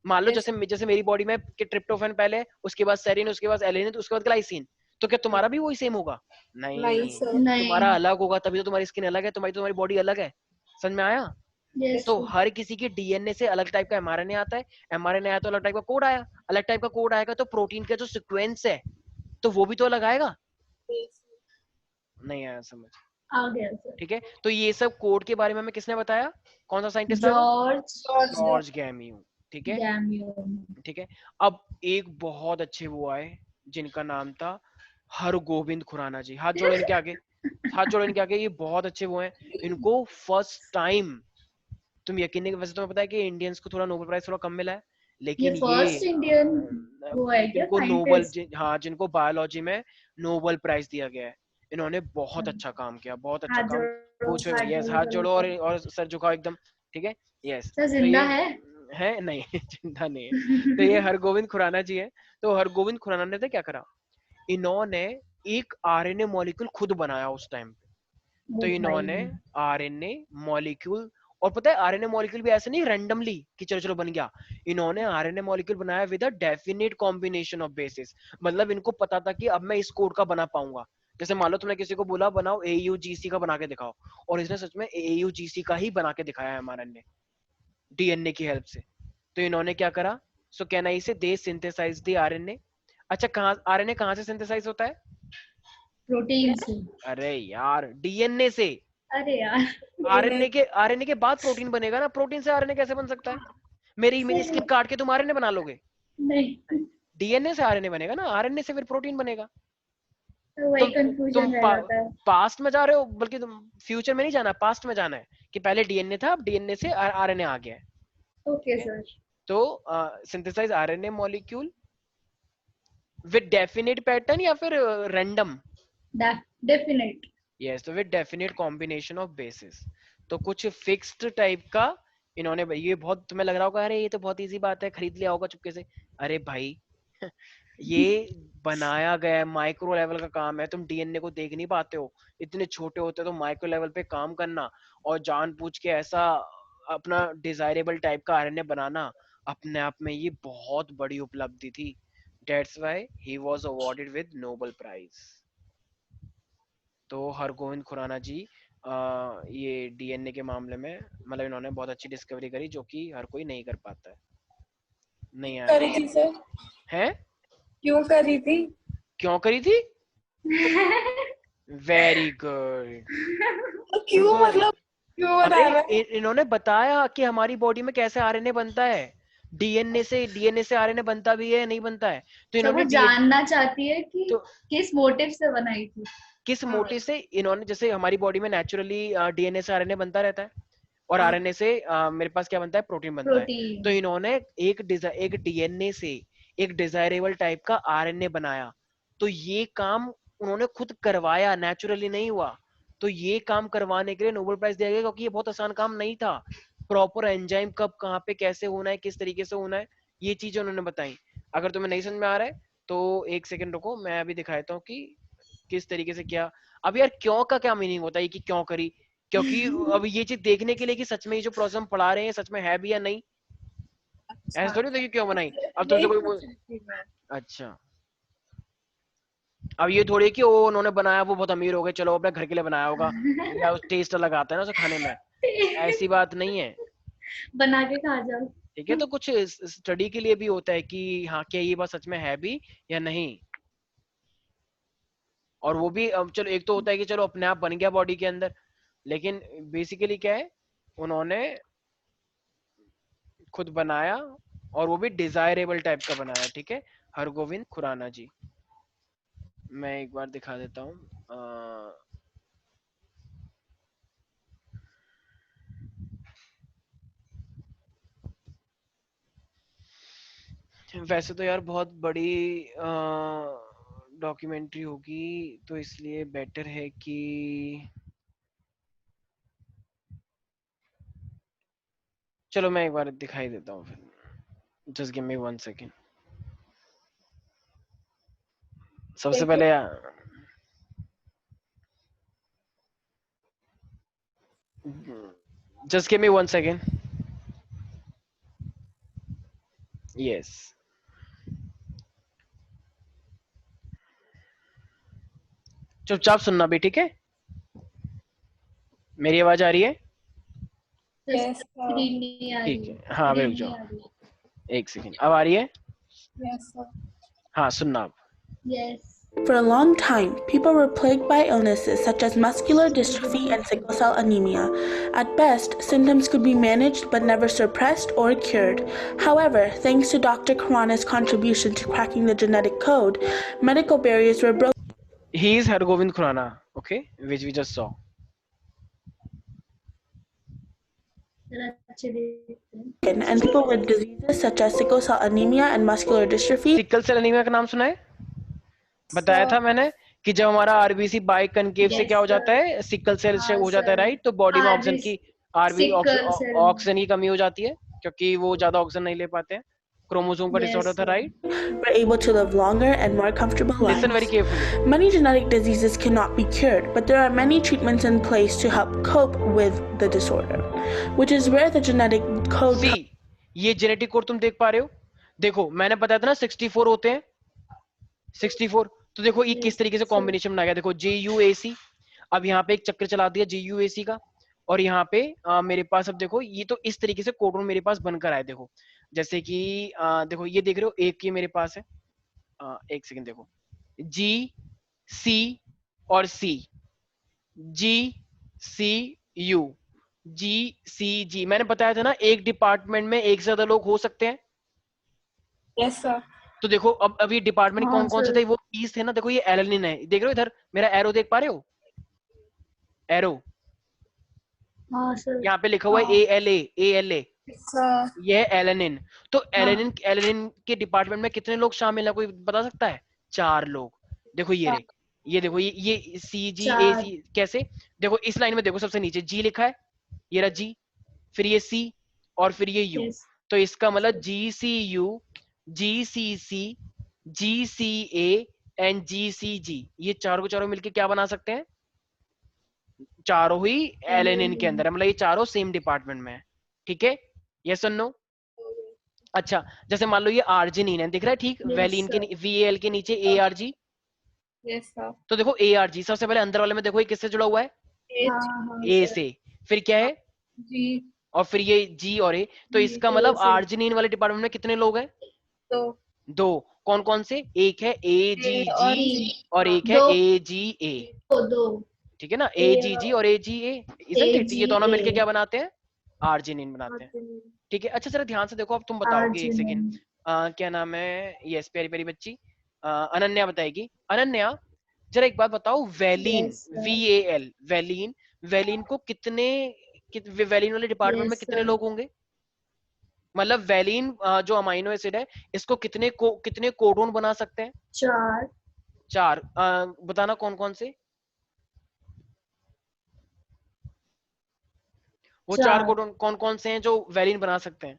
मान लो Yes. जैसे जैसे मेरी बॉडी में कि ट्रिप्टोफैन पहले, उसके बाद सेरिन, उसके बाद एलेनिन, उसके बाद ग्लाइसिन, तो क्या तुम्हारा भी वही सेम होगा? नहीं नहीं, सर। तुम्हारा नहीं। अलग होगा, तभी तो तुम्हारी स्किन अलग है, तुम्हारी बॉडी अलग है। समझ में आया? यस तो सर। हर किसी के डीएनए से अलग टाइप का एमआरएनए आता है, एमआरएनए आया तो अलग टाइप का कोड आया, अलग टाइप का कोड आएगा तो प्रोटीन का जो सीक्वेंस है तो वो भी तो अलग आएगा। Yes. नहीं आया समझ? आ गया सर। ठीक है, तो ये सब कोड के बारे में हमें किसने बताया? कौन सा साइंटिस्ट था वो? George George. जॉर्ज गैम्यू। ठीक है, गैम्यून। ठीक है। अब एक बहुत अच्छे वो आए जिनका नाम था हरगोविंद खुराना जी। हाथ जोड़ो इनके आगे, हाथ जोड़ो इनके आगे। ये बहुत अच्छे वो हैं। इनको फर्स्ट टाइम, तुम यकीन नहीं, वैसे तुम्हें पता है कि इंडियंस को थोड़ा नोबेल प्राइज थोड़ा कम मिला है, ये लेकिन ये फर्स्ट इंडियन वो है क्या जिनको नोबल साइंटिस्ट? हाँ, जिनको बायोलॉजी में नोबेल प्राइज दिया गया है, इन्होंने बहुत अच्छा काम किया, बहुत अच्छा हाथ काम। जोड़ो, पूछो, हाथ यस, जोड़ो हाथ जल्दी जोड़ो से। और सर झुकाओ एकदम। ठीक है, यस। सर तो जिंदा ये है? है नहीं चिंता नहीं है। तो ये हरगोविंद खुराना जी है। तो हरगोविंद खुराना ने तो क्या करा, इन्होंने एक आरएनए मॉलिक्यूल खुद बनाया उस टाइम पे। तो ओ भाई। इन्होंने आरएनए मॉलिक्यूल, और पता है आरएनए मॉलिक्यूल भी ऐसे नहीं रैंडमली कि चलो चलो बन गया। इन्होंने आरएनए मॉलिक्यूल बनाया with a definite combination of basis. मतलब इनको पता था कि अब मैं इस कोड का बना पाऊंगा। जैसे मान लो तुमने किसी को बोला बनाओ AUGC का बना के दिखाओ, और इसने सच में AUGC का ही बना के दिखाया है हमारा ने, डीएनए की हेल्प से। तो इन्होंने क्या करा, सो कैन आई से दे सिंथेसाइज द आरएनए। अच्छा, कहाँ आरएनए कहाँ से सिंथेसाइज होता है? प्रोटीन से। अरे यार, डीएनए से। अरे यार। आरएनए के बाद प्रोटीन बनेगा ना, प्रोटीन से आरएनए कैसे बन सकता है? मेरी सर स्किन काट के तुम आरएनए बना लोगे? नहीं, डीएनए से आरएनए बनेगा ना, आरएनए से फिर प्रोटीन बनेगा। तो वही तुम तुम कंफ्यूजन रह जाता है। पास्ट में जा रहे हो, बल्कि तुम फ्यूचर में नहीं जाना, पास्ट में जाना है कि पहले डीएनए था, अब डीएनए से आरएनए आ गया है। ओके ठीक है, सर। तो synthesize RNA molecule with definite pattern या फिर रैंडम? डेफिनेट। यस, तो with definite combination of bases. तो कुछ फिक्स्ड टाइप का इन्होंने, ये बहुत तुम्हें लग रहा होगा अरे ये तो बहुत इजी बात है, खरीद लिया होगा चुपके से। अरे भाई ये बनाया गया है, माइक्रो लेवल का काम है। तुम डीएनए को देख नहीं पाते हो, इतने छोटे होते हो, तो माइक्रो लेवल पे काम करना और जानबूझ के ऐसा अपना डिजायरेबल टाइप का आरएनए बनाना, अपने आप में ये बहुत बड़ी उपलब्धि थी। That's why he was awarded with Nobel prize. तो हरगोविंद खुराना जी ये डीएनए के मामले में, मतलब इन्होंने बहुत अच्छी डिस्कवरी करी जो कि हर कोई नहीं कर पाता है। नहीं आया करी थी सर? है? क्यों करी थी? क्यों करी थी? Very good. तो क्यों, उनको, मतलब क्यों अरे बता रहा है? इन्होंने बताया कि हमारी बॉडी में कैसे आरएनए बनता है। डीएनए से आरएनए बनता भी है, नहीं बनता है। तो सब वो इन्होंने डीएनए, जानना चाहती है कि तो किस मोटिव से बनाई थी। किस हाँ। मोटिव से इन्होंने, जैसे हमारी बॉडी में नेचुरली डीएनए से आरएनए बनता रहता है, और हाँ, आरएनए से मेरे पास क्या बनता है, प्रोटीन बनता है। तो प्रोटीन। इन्होंने एक डीएनए से एक डिजायरेबल टाइप का आरएनए बनाया। तो ये काम उन्होंने खुद करवाया, नेचुरली नहीं हुआ। तो ये काम करवाने के लिए नोबेल प्राइज दिया गया, क्योंकि ये बहुत आसान काम नहीं था। प्रॉपर एंजाइम कब कहाँ पे कैसे होना है, किस तरीके से होना है, ये चीजें उन्होंने बताई। अगर तुम्हें नहीं समझ में आ रहा है तो एक सेकंड रुको, मैं अभी दिखाता हूँ कि किस तरीके से क्या। अब यार क्यों का क्या मीनिंग होता है कि क्यों करी? क्योंकि अब ये चीज देखने के लिए कि सच में ये जो प्रॉब्लम पढ़ा रहे हैं सच में है भी या नहीं। ऐसा अच्छा। थोड़ी होता है कि क्यों बनाई। अब तुमसे यही कोई पूछ रही थी मैं। अच्छा, अब ये थोड़ी कि वो उन्होंने बनाया वो बहुत अमीर हो गए, चलो अपने घर के लिए बनाया होगा, या टेस्ट लगाता है ना उसे खाने में, ऐसी बात नहीं है। बना के खा जाओ। ठीक है, तो कुछ स्टडी के लिए भी होता है कि हाँ क्या ये बात सच में है भी या नहीं। और वो भी चलो एक तो होता है कि चलो अपने आप बन गया बॉडी के अंदर, लेकिन बेसिकली क्या है, उन्होंने खुद बनाया, और वो भी डिजायरेबल टाइप का बनाया। ठीक है, हरगोविंद खुराना जी। मैं एक बार दिखा देता हूँ। वैसे तो यार बहुत बड़ी डॉक्यूमेंट्री होगी तो इसलिए बेटर है कि चलो मैं एक बार दिखाई देता हूँ फिर। Just give me 1 second. सबसे Take पहले just give me 1 second. Yes, चुपचाप सुनना भी, ठीक है? मेरी आवाज आ रही है? Yes, sir. स्क्रीन नहीं आ ठीक रही है, हाँ स्क्रीन रुक नहीं जाओ आ रही 1 सेकेंड। अब आ रही है? Yes, sir. हाँ सुनना अब। Yes For a long time, people were plagued by illnesses such as muscular dystrophy and sickle cell anemia. At best, symptoms could be managed but never suppressed or cured. However, thanks to Dr. Khurana's contribution to cracking the genetic code, medical barriers were broken. He is Hargovind Khurana, okay, which we just saw. अच्छे देखते हैं And people with diseases such as sickle cell anemia and muscular dystrophy sickle cell anaemia का नाम सुना है? बताया था मैंने कि जब हमारा आरबीसी बाई कनकेव से Yes, क्या हो sir. जाता है, सिकल सेल से हाँ, हो जाता है, sir. राइट? तो बॉडी में ऑक्सीजन RBC की sickle cell. ऑक्सीजन की कमी हो जाती है क्योंकि वो ज्यादा ऑक्सीजन नहीं ले पाते हैं। क्रोमोसोम का Yes, डिसऑर्डर था, sir. Right? were able to live longer and more comfortable lives. Listen very carefully. Many genetic diseases cannot be cured, but there are many treatments in place to help cope with the disorder, which is where the genetic code सी, ये genetic code तुम देख पा रहे हो? देखो मैंने बताया था ना 64 होते हैं, 64। तो देखो ये किस तरीके से कॉम्बिनेशन बनाया गया, देखो JUAC। अब यहाँ पे एक चक्र चला दिया JUAC का, और यहाँ पे मेरे पास अब देखो ये तो इस तरीके से कोडोन मेरे पास बनकर आए। देखो जैसे कि देखो ये देख रहे हो, एक ये मेरे पास है, एक सेकंड, देखो GC और C, GCU, GCG। मैंने बताया था ना एक डिपार्टमेंट में एक से ज्यादा लोग हो सकते हैं। Yes, sir. तो देखो अब ये डिपार्टमेंट हाँ, कौन कौन से sir. थे, वो कीज थे ना। देखो ये एलेनिन है, देख रहे हो इधर मेरा एरो देख पा रहे हो? एरो हाँ सर यहाँ पे लिखा हुआ है ALA। Yes, sir. ये है एलेनिन। तो एलेनिन के डिपार्टमेंट में कितने लोग शामिल है, कोई बता सकता है? 4 लोग। देखो ये रे, ये देखो ये CGAC कैसे, देखो इस लाइन में देखो सबसे नीचे G लिखा है, ये रहा G, फिर ये C और फिर ये U। Yes. तो इसका मतलब GCU, GCC, GCA and GCG, ये चारों को चारों मिलके क्या बना सकते हैं? चारों ही एलेनिन के अंदर है, मतलब ये चारों सेम डिपार्टमेंट में है, ठीक है? यस और नो? अच्छा, जैसे मान लो ये आर्जिनिन है, दिख रहा है ठीक? Yes, वैलिन के sir. VAL के नीचे ARG। Yes, sir. तो देखो ARG सबसे पहले अंदर वाले में देखो ये किससे जुड़ा हुआ है? H, हाँ A से, फिर क्या है? G, और फिर ये G और A। तो G इसका से मतलब A से। आर्जिनिन वाले डिपार्टमेंट में कितने लोग हैं? तो 2। कौन कौन से? एक है A और AGG G. और एक है दो। AGA, दो ठीक है ना? A AGG और AGA, isn't it? ये दोनों मिलके क्या बनाते हैं? आर्जिनिन बनाते हैं, ठीक है? अच्छा जरा ध्यान से देखो, अब तुम बताओगे, एक सेकेंड, क्या नाम है? यस, प्यारी प्यारी बच्ची अनन्या बताएगी। अनन्या जरा एक बात बताओ, valine, Yes, sir. VAL, valine, valine को कितने वैलिन वाले डिपार्टमेंट में Yes, कितने sir. लोग होंगे? मतलब वैलिन जो अमाइनो एसिड है, इसको कितने कोडोन बना सकते हैं? 4 4। बताना कौन कौन से? वो 4 कोडोन कौन कौन से हैं जो वैलिन बना सकते हैं?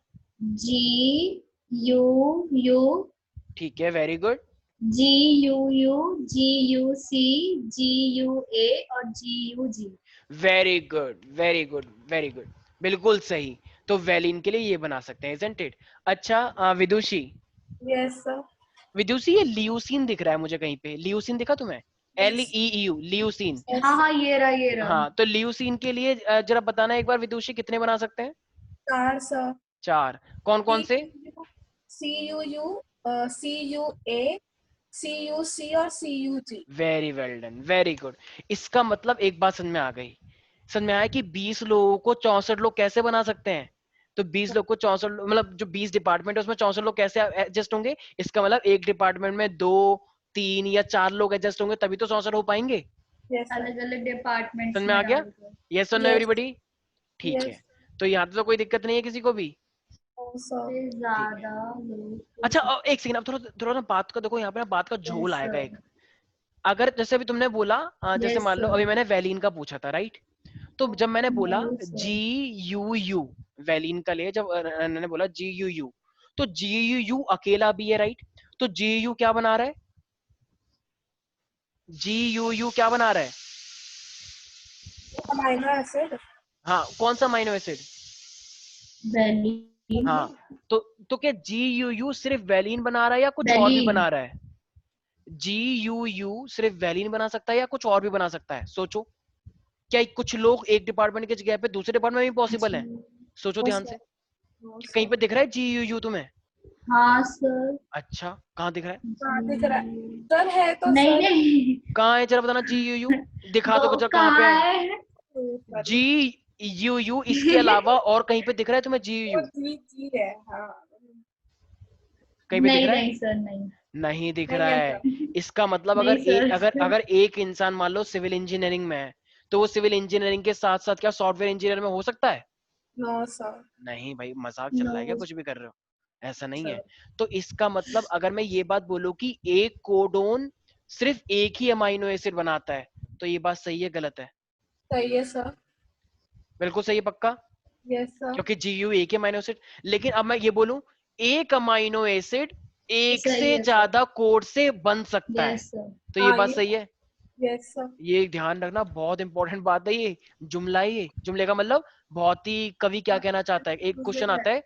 GUU ठीक है, very good. GUU GUC GUA और GUG। Very good, very good, very good, बिल्कुल सही। तो वैलिन के लिए ये बना सकते हैं, isn't it? अच्छा विदुषी, Yes, sir. विदुषी ये लियूसिन दिख रहा है मुझे कहीं पे, लियूसिन दिखा तुम्हें? LEEU, लियूसिन। Yes. हाँ ये रहा हाँ, तो लियूसिन के लिए जरा बताना एक बार विदुषी, कितने बना सकते हैं? 4, sir. 4। कौन कौन से? CUU, CUA, CUC और CUG. Very well done, very good. इसका मतलब एक बात समझ में आ गई, समझ में आया कि 20 लोगों को 64 लोग कैसे बना सकते हैं। तो 20 लोग को 64, मतलब जो 20 डिपार्टमेंट है उसमें 64 लोग कैसे एडजस्ट होंगे? इसका मतलब एक डिपार्टमेंट में 2, 3 या 4 लोग एडजस्ट होंगे तभी तो 64 हो पाएंगे। Yes, sir. अलग अलग डिपार्टमेंट समझ में आ गया? यस और नो Yes. एवरीबॉडी? ठीक Yes. है, तो यहाँ तो कोई दिक्कत नहीं है किसी को भी। No, sir. ज्यादा लोग अच्छा एक सेकंड, अब थोड़ा थोड़ा ना बात का देखो, यहाँ पे ना बात का झोल Yes, आएगा sir. एक। अगर जैसे अभी तुमने बोला जैसे Yes, मान लो sir. अभी मैंने वैलिन का पूछा था, राइट? तो जब मैंने बोला No, sir. GUU, वैलिन का लिए जब मैंने बोला GUU, तो GUU अकेला भी है, राइट? तो GUU क्या बना रहा है? GUU क्या बना रहा है? Amino acid. हाँ, कौन सा अमाइनो एसिड? Valine. हाँ, तो क्या GUU सिर्फ वैलिन बना रहा है या कुछ और भी Valine. बना रहा है? GUU सिर्फ वैलिन बना सकता है या कुछ और भी बना सकता है? सोचो, क्या कुछ लोग एक डिपार्टमेंट की जगह पे दूसरे डिपार्टमेंट में भी पॉसिबल है? सोचो ध्यान से, नो कहीं सर। पे दिख रहा है GUU तुम्हें? हाँ सर. अच्छा, कहाँ दिख रहा है? कहाँ दिख रहा है सर? है तो नहीं सर। नहीं. कहाँ है, जरा बताना। GUU दिखा दो वो जरा, कहाँ पे कहाँ है है? GUU? इसके अलावा और कहीं पे दिख रहा है तुम्हें GUU? जी है, हाँ। कहीं पे दिख नहीं रहा है? नहीं सर, नहीं. नहीं दिख नहीं रहा है है। सर। इसका मतलब नहीं अगर सर. एक इंसान मान लो सिविल इंजीनियरिंग में है, तो वो सिविल इंजीनियरिंग के साथ साथ क्या सॉफ्टवेयर इंजीनियर में हो सकता है? No sir. नहीं भाई, मजाक चल रहा है क्या? No, कुछ भी कर रहे हो? ऐसा नहीं है। सर तो इसका मतलब अगर मैं ये बात बोलूं कि एक कोडोन सिर्फ एक ही अमाइनो एसिड बनाता है, तो ये बात सही है गलत है? सही है सर। बिल्कुल सही है, पक्का? Yes sir. क्योंकि GU एक ही अमाइनो एसिड। लेकिन अब मैं ये बोलूं, एक अमाइनो एसिड एक सही से है सर. ज्यादा कोड से बन सकता है, Yes sir. तो ये हाँ बात सही है? Yes sir. ये ध्यान रखना, बहुत इंपॉर्टेंट बात है ये। जुमला है ये। जुमले का मतलब बहुत ही, कवि क्या कहना चाहता है, एक क्वेश्चन आता है,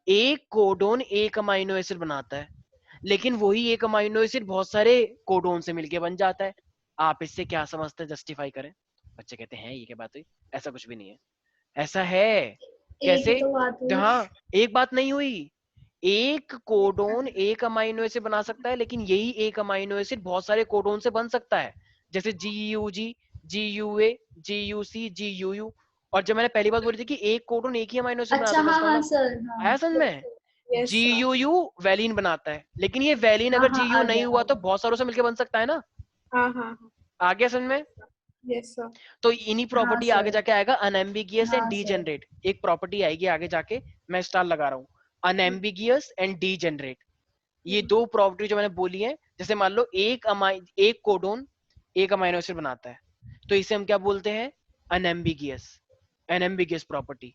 एक कोडोन एक अमाइनो एसिड बनाता है, लेकिन वही एक अमाइनो एसिड बहुत सारे कोडोन से मिलके बन जाता है। आप इससे क्या समझते हैं? जस्टिफाई करें। बच्चे कहते हैं ये क्या बात हुई? ऐसा कुछ भी नहीं है। ऐसा है। एक ही कैसे? तो बात हुई. हाँ, एक बात नहीं हुई। एक कोडोन एक अमाइनो एसिड बना सकता है, लेकिन यही एक अमाइनो एसिड बहुत सारे कोडोन से बन सकता है, जैसे GUG, GUA, GUC, GUU। और जब मैंने पहली बात बोली थी कि एक कोडोन एक ही अमाइनो एसिड बना अच्छा, सकता है, हाँ इसका हाँ मतलब सर, हाँ. आया समझ में? Yes sir. GUU वैलिन बनाता है, लेकिन ये वैलिन हाँ अगर हाँ, GU आ नहीं गया, हुआ आ तो गया. बहुत सारों से मिलकर बन सकता है ना। हाँ हाँ हाँ। आ गया समझ में? Yes sir. तो इन्हीं हाँ प्रॉपर्टी आगे सर. जाके आएगा, अनएम्बिगियस एंड हाँ सर. डीजेनरेट। एक प्रॉपर्टी आएगी आगे जाके, मैं स्टार लगा रहा हूँ, अनएम्बिगियस एंड डीजेनरेट। ये दो प्रॉपर्टी जो मैंने बोली है, जैसे मान लो एक कोडोन एक अमाइनो एसिड बनाता है, तो इसे हम क्या बोलते हैं? Unambiguous, unambiguous property.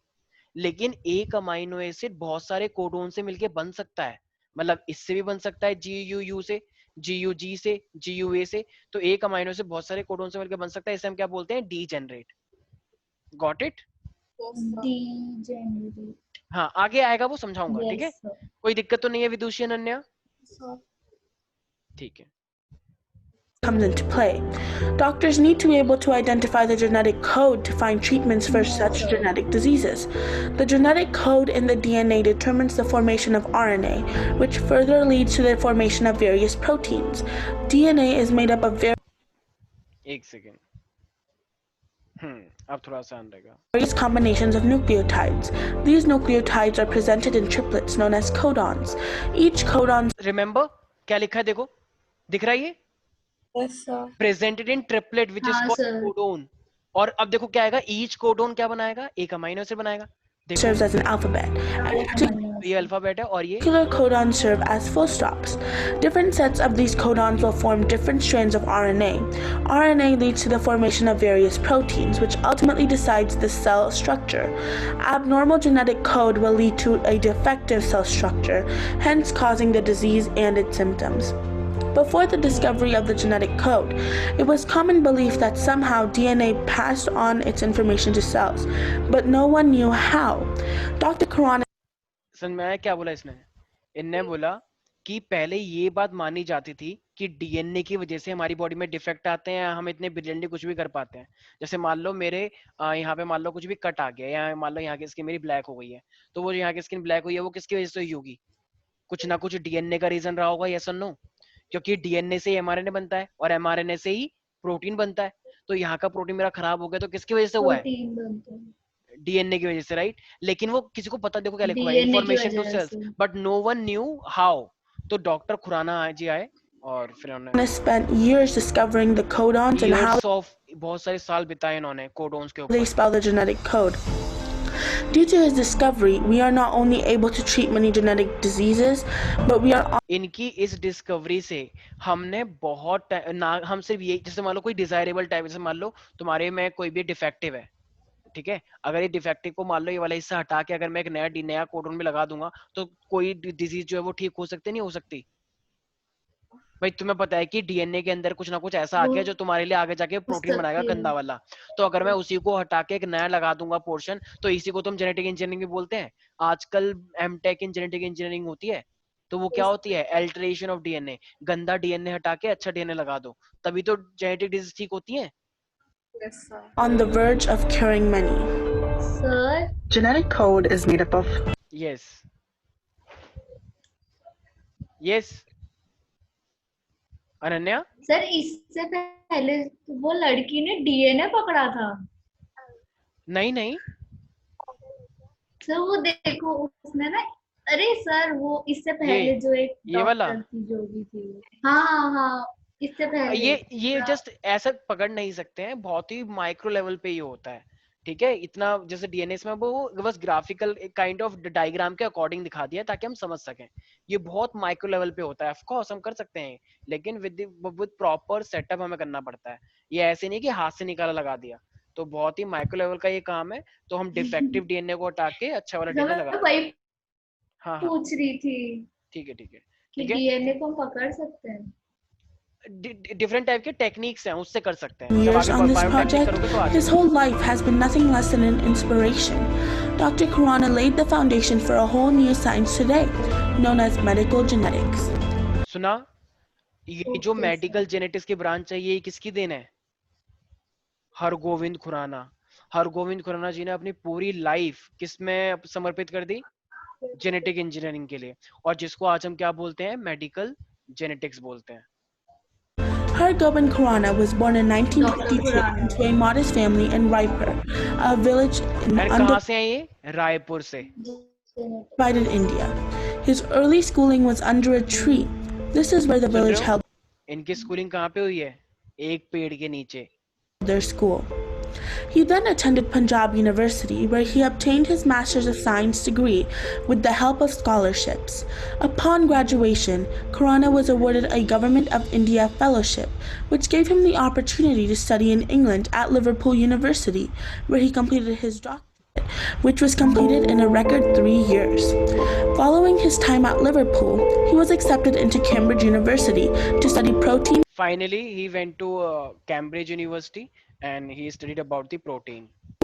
लेकिन एक अमाइनो एसिड बहुत सारे कोडोन से मिलके बन सकता है, मतलब इससे भी बन सकता है GUU से, GUG से, GUA से। तो एक अमाइनो एसिड बहुत सारे कोडोन से मिलकर बन सकता है, इसे हम क्या बोलते हैं? Degenerate. Got it? Yes sir. Degenerate. हाँ, आगे आएगा वो समझाऊंगा, ठीक है? Yes sir. कोई दिक्कत तो नहीं है विदुषी अनन्या? सर ठीक है। Comes into play. Doctors need to be able to identify the genetic code to find treatments for such genetic diseases. The genetic code in the DNA determines the formation of RNA, which further leads to the formation of various proteins. DNA is made up of एक second, अब थोड़ा आसान रहेगा। various combinations of nucleotides. These nucleotides are presented in triplets known as codons. Each codon remember क्या लिखा है? देखो, दिख रहा है ये? Yes sir. Presented in triplet which is हाँ कॉल्ड सर. कोडोन। और अब देखो क्या आएगा, ईच कोडोन क्या बनाएगा? एक अमाइनो एसिड बनाएगा। देखो, serves as an alphabet, and एक particular amino ये acid. अल्फाबेट है और ये codons serve as full stops. Different sets of these codons will form different strands of RNA. RNA leads to the formation of various proteins, which ultimately decides the cell structure. Abnormal genetic code will lead to a defective cell structure, hence causing the disease and its symptoms. Before the discovery of the genetic code, it was common belief that somehow DNA passed on its information to cells, but no one knew how. Dr. Karan समझ में आया क्या बोला इसने? इनने बोला कि पहले ये बात मानी जाती थी कि DNA की वजह से हमारी बॉडी में डिफेक्ट आते हैं, हम इतने ब्रिलियंटली कुछ भी कर पाते हैं। जैसे मान लो मेरे यहाँ पे मान लो कुछ भी कट आ गया, या मान लो यहाँ की स्किन मेरी ब्लैक हो गई है, तो वो यहाँ की स्किन ब्लैक हुई है, वो किसकी वजह से हुई होगी? कुछ ना कुछ DNA का रीजन रहा होगा, यस और नो? क्योंकि DNA से mRNA बनता है और mRNA से ही प्रोटीन बनता है। तो यहाँ का प्रोटीन मेरा खराब हो गया, तो किसकी वजह से हुआ है? प्रोटीन बनते हैं. DNA की वजह से, राइट? लेकिन वो किसी को पता, देखो क्या लिखा हुआ है, DNA की इन्फॉर्मेशन टू वजह सेल्स से. But no one knew how. तो डॉक्टर खुराना जी आए और फिर उन्होंने spent years discovering the codons and how years of, बहुत सारे साल बिताए इन्होंने कोडोन्स के they ऊपर। spell the genetic code. Due to his discovery, we are not only able to treat many genetic diseases, but we are इनकी इस discovery से हमने बहुत ना हम सिर्फ ये, जैसे मान लो कोई डिजायरेबल टाइप, जैसे मान लो तुम्हारे में कोई भी डिफेक्टिव है, ठीक है, अगर ये डिफेक्टिव को मान लो ये वाला हिस्सा हटा के अगर मैं एक नया कोडन में लगा दूंगा तो कोई डिजीज जो है वो ठीक हो सकती नहीं हो सकती? भाई तुम्हें पता है कि डीएनए के अंदर कुछ ना कुछ ऐसा आ गया जो तुम्हारे लिए आगे जाके प्रोटीन बनाएगा गंदा वाला, तो अगर मैं उसी को हटा के एक नया लगा दूंगा पोर्शन, तो इसी को तुम जेनेटिक इंजीनियरिंग भी बोलते हैं। आजकल एमटेक इन जेनेटिक इंजीनियरिंग होती है, तो वो क्या होती है? अल्टरेशन ऑफ डीएनए, गंदा डीएनए हटा के अच्छा डीएनए लगा दो, तभी तो जेनेटिक डिजीज ठीक होती है। Yes, sir. on the verge of curing many. Sir Genetic code is made up of yes yes Ananya, sir इससे पहले वो लड़की ने डीएनए पकड़ा था नहीं नहीं सर। वो देखो उसने ना, अरे सर वो इससे पहले जो एक ये वाला? डॉक्टर थी जो भी थी, हाँ हाँ इससे पहले। ये जस्ट ऐसा पकड़ नहीं सकते हैं, बहुत ही माइक्रो लेवल पे ये होता है, ठीक है। इतना जैसे डीएनए में वो बस ग्राफिकल काइंड ऑफ डायग्राम के अकॉर्डिंग दिखा दिया ताकि हम समझ सकें। ये बहुत माइक्रो लेवल पे होता है। ऑफ कोर्स हम कर सकते हैं, लेकिन विद प्रॉपर सेटअप हमें करना पड़ता है। ये ऐसे नहीं कि हाथ से निकाला लगा दिया, तो बहुत ही माइक्रो लेवल का ये काम है। तो हम डिफेक्टिव डीएनए को हटा के अच्छा वाला डीएनए लगा। वही हाँ हाँ पूछ रही थी ठीक है ठीक है कि ठीक है। डीएनए को हम पकड़ सकते हैं। डिफरेंट टाइप के टेक्निक्स हैं, उससे कर सकते हैं। जब Years आगे on this बायोटेक्निक project, करोगे तो आगे his whole life has been nothing less than an inspiration. Dr. Khurana laid the foundation for a whole new science today, known as medical genetics. सुना, ये जो मेडिकल जेनेटिक्स की branch है ये किसकी देन है? हरगोविंद खुराना। हरगोविंद खुराना जी ने अपनी पूरी लाइफ किस में समर्पित कर दी? जेनेटिक इंजीनियरिंग के लिए, और जिसको आज हम क्या बोलते हैं? मेडिकल जेनेटिक्स बोलते हैं। Hargobind Khurana was born in 1952 into a modest family in Raipur, a village in कहाँ से है ये? रायपुर से। undivided India. His early schooling was under a tree. This is where the सुन रहे village हो? held इनकी स्कूलिंग कहाँ पे हुई है? एक पेड़ के नीचे। their school. He then attended Punjab University, where he obtained his Master's of Science degree with the help of scholarships. Upon graduation, Khurana was awarded a Government of India Fellowship, which gave him the opportunity to study in England at Liverpool University, where he completed his doctorate, which was completed in a record 3 years. Following his time at Liverpool, he was accepted into Cambridge University to study protein Finally, he went to Cambridge University and he studied about the protein.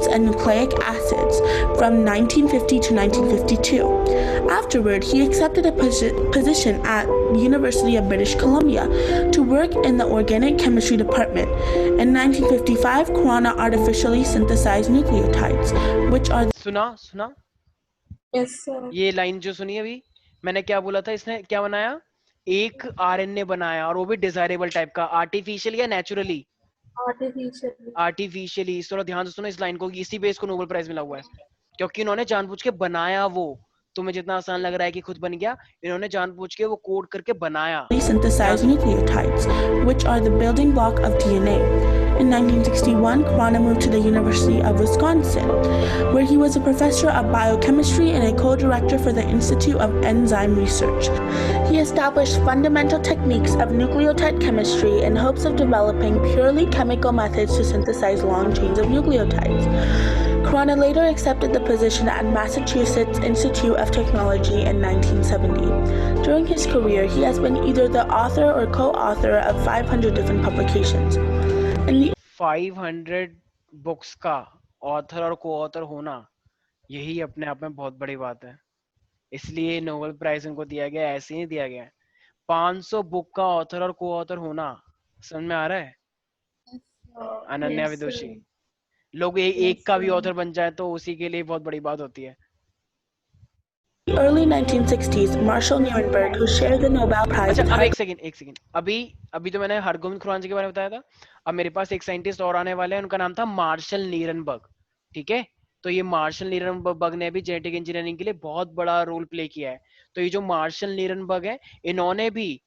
and nucleic acids from 1950 to 1952. Afterward, he accepted a position at the University of British Columbia to work in the organic chemistry department. In 1955, Khurana artificially synthesized nucleotides, which are सुना Yes, sir. ये line जो सुनी अभी मैंने क्या बोला था? इसने क्या बनाया? एक आरएनए बनाया, और वो भी डिजायरेबल टाइप का। आर्टिफिशियल या नेचुरली? Artificially. आर्टिफिशियली। थोड़ा ध्यान से सुनो इस लाइन को, इसी पे इसको नोबेल प्राइज मिला हुआ है, क्योंकि इन्होंने जानबूझ के बनाया। वो तुम्हें जितना आसान लग रहा है कि खुद बन गया, इन्होंने जानबूझ के वो कोड करके बनाया। synthesized nucleotides, which are the building block of DNA. In 1961, Khurana moved to the University of Wisconsin, where he was a professor of biochemistry and a co-director for the Institute of Enzyme Research. He established fundamental techniques of nucleotide chemistry in hopes of developing purely chemical methods to synthesize long chains of nucleotides. Khurana later accepted the position at Massachusetts Institute of Technology in 1970. During his career, he has been either the author or co-author of 500 different publications. In the 500 books का author और को author होना, यही अपने आप में बहुत बड़ी बात है। इसलिए नोबेल प्राइज उनको दिया गया, ऐसे ही दिया गया है। 500 बुक का ऑथर और को ऑथर होना, समझ में आ रहा है? अनन्या Yes, विदुषी, sir. लोग एक Yes, का भी sir. ऑथर बन जाए तो उसी के लिए बहुत बड़ी बात होती है। early 1960s, Marshall Nierenberg, who shared the Nobel Prize अच्छा with अब एक सेकंड अभी तो मैंने हरगोविंद खुराना जी के बारे में बताया था। अब मेरे पास एक साइंटिस्ट और आने वाले हैं, उनका नाम था मार्शल नीरनबर्ग, ठीक है। तो ये मार्शल नीरनबर्ग ने भी जेनेटिक इंजीनियरिंग के लिए बहुत बड़ा रोल प्ले किया है। तो ये जो मार्शल नीरनबर्ग है, इन्होंने भी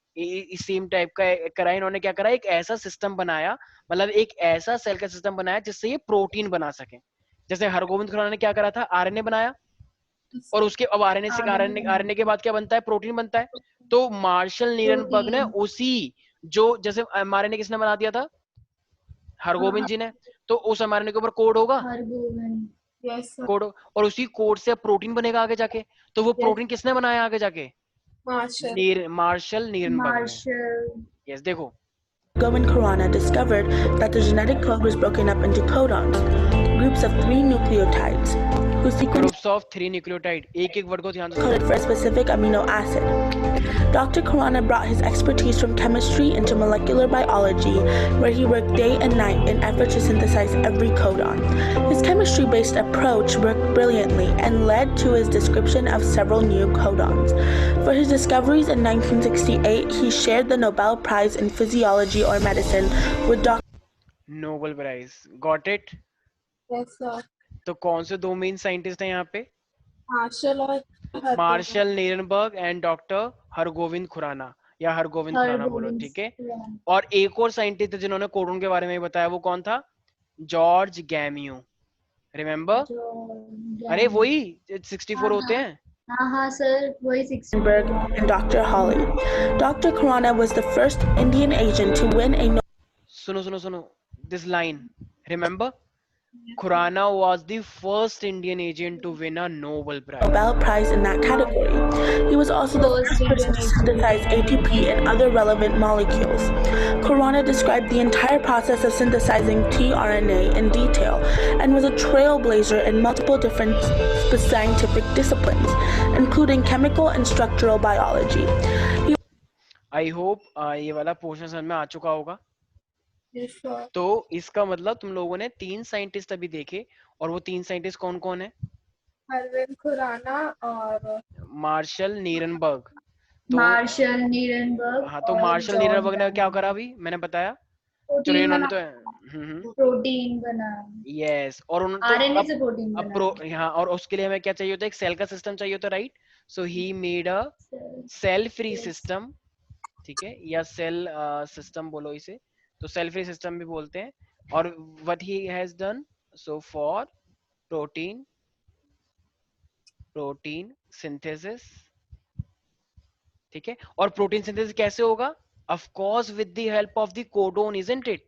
सेम टाइप का करा। इन्होंने क्या करा? एक ऐसा सिस्टम बनाया, मतलब एक ऐसा सेल का सिस्टम बनाया जिससे ये प्रोटीन बना सके। जैसे हरगोविंद खुराना ने क्या करा था, आरएनए बनाया, और उसके अब आरएनए से आरएनए के बाद क्या बनता है, प्रोटीन बनता है। तो मार्शल नीरनबर्ग ने उसी, जो जैसे एमआरएनए किसने बना दिया था, हरगोविंद जी ने, तो उस एमआरएनए के ऊपर कोड होगा, यस सर। कोड, और उसी कोड से अब प्रोटीन बनेगा आगे जाके। तो वो प्रोटीन किसने बनाया आगे जाके, मार्शल नीरनबर्ग ने। यस, देखो Govind Khurana discovered that the genetic code was broken up into codons, groups of 3 nucleotides, whose sequence groups of 3 nucleotide, एक एक वर्ड को ध्यान से coded सुनो। for a specific amino acid. Dr. Khurana brought his expertise from chemistry into molecular biology, where he worked day and night in effort to synthesize every codon. His chemistry-based approach worked brilliantly and led to his description of several new codons. For his discoveries in 1968, he shared the Nobel Prize in Physiology or Medicine with Dr. Nobel prize, got it. Yes sir. तो कौन से दो main scientist हैं यहाँ पे, Marshall Marshall Nirenberg and doctor Hargobind Khorana, या हरगोविंद खुराना बोलो, ठीक है। और एक और साइंटिस्ट जिन्होंने कोडन के बारे में बताया, वो कौन था, जॉर्ज गैमियो, रिमेम्बर, अरे वही 64 होते हैं। हाँ सर, वही 60 and Dr. Hawley. Dr. Khurana was the first Indian agent to win a सुनो this line, remember, Khurana was the first Indian agent to win a Nobel Prize. Nobel Prize in that category. He was also the first person to synthesize ATP and other relevant molecules. Khurana described the entire process of synthesizing tRNA in detail and was a trailblazer in multiple different scientific disciplines, including chemical and structural biology. I hope ये वाला portion समझ में आ चुका होगा। Yes sir. तो इसका मतलब तुम लोगों ने 3 साइंटिस्ट अभी देखे, और वो 3 साइंटिस्ट कौन कौन है, हरविंद खुराना और मार्शल नीरनबर्ग। मार्शल नीरनबर्ग। हाँ, तो मार्शल नीरनबर्ग ने क्या करा अभी मैंने बताया, चलो इन्होंने तो प्रोटीन बना, यस, और उन्होंने आरएनए से प्रोटीन बना। हाँ, और उसके लिए हमें क्या चाहिए होता है, एक सेल का सिस्टम चाहिए होता है, right. So he made a cell free system, ठीक है, या सेल सिस्टम बोलो इसे, तो सेल फ्री सिस्टम भी बोलते हैं। और what he has done, so for protein synthesis, ठीक है। और प्रोटीन सिंथेसिस कैसे होगा, of course with the help of the codon, isn't it.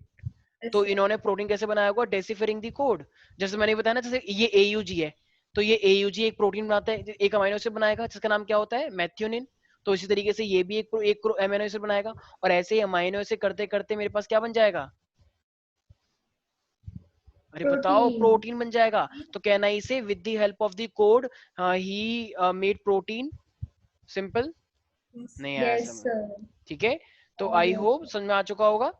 तो इन्होंने प्रोटीन कैसे बनाया होगा, डेसिफरिंग द कोड, जैसे मैंने बताया ना, जैसे ये AUG है, तो ये AUG एक प्रोटीन बनाता है, एक अमीनो एसिड बनाएगा जिसका नाम क्या होता है, मेथियोनिन। तो इसी तरीके से ये भी एक अमीनो एसिड बनाएगा, और ऐसे ही अमीनो एसिड करते करते मेरे पास क्या बन जाएगा, अरे बताओ, प्रोटीन बन जाएगा। तो कहना इसे with the help of the code he made protein, simple, नहीं आया समझ, ठीक है। तो आई होप समझ में आ चुका होगा,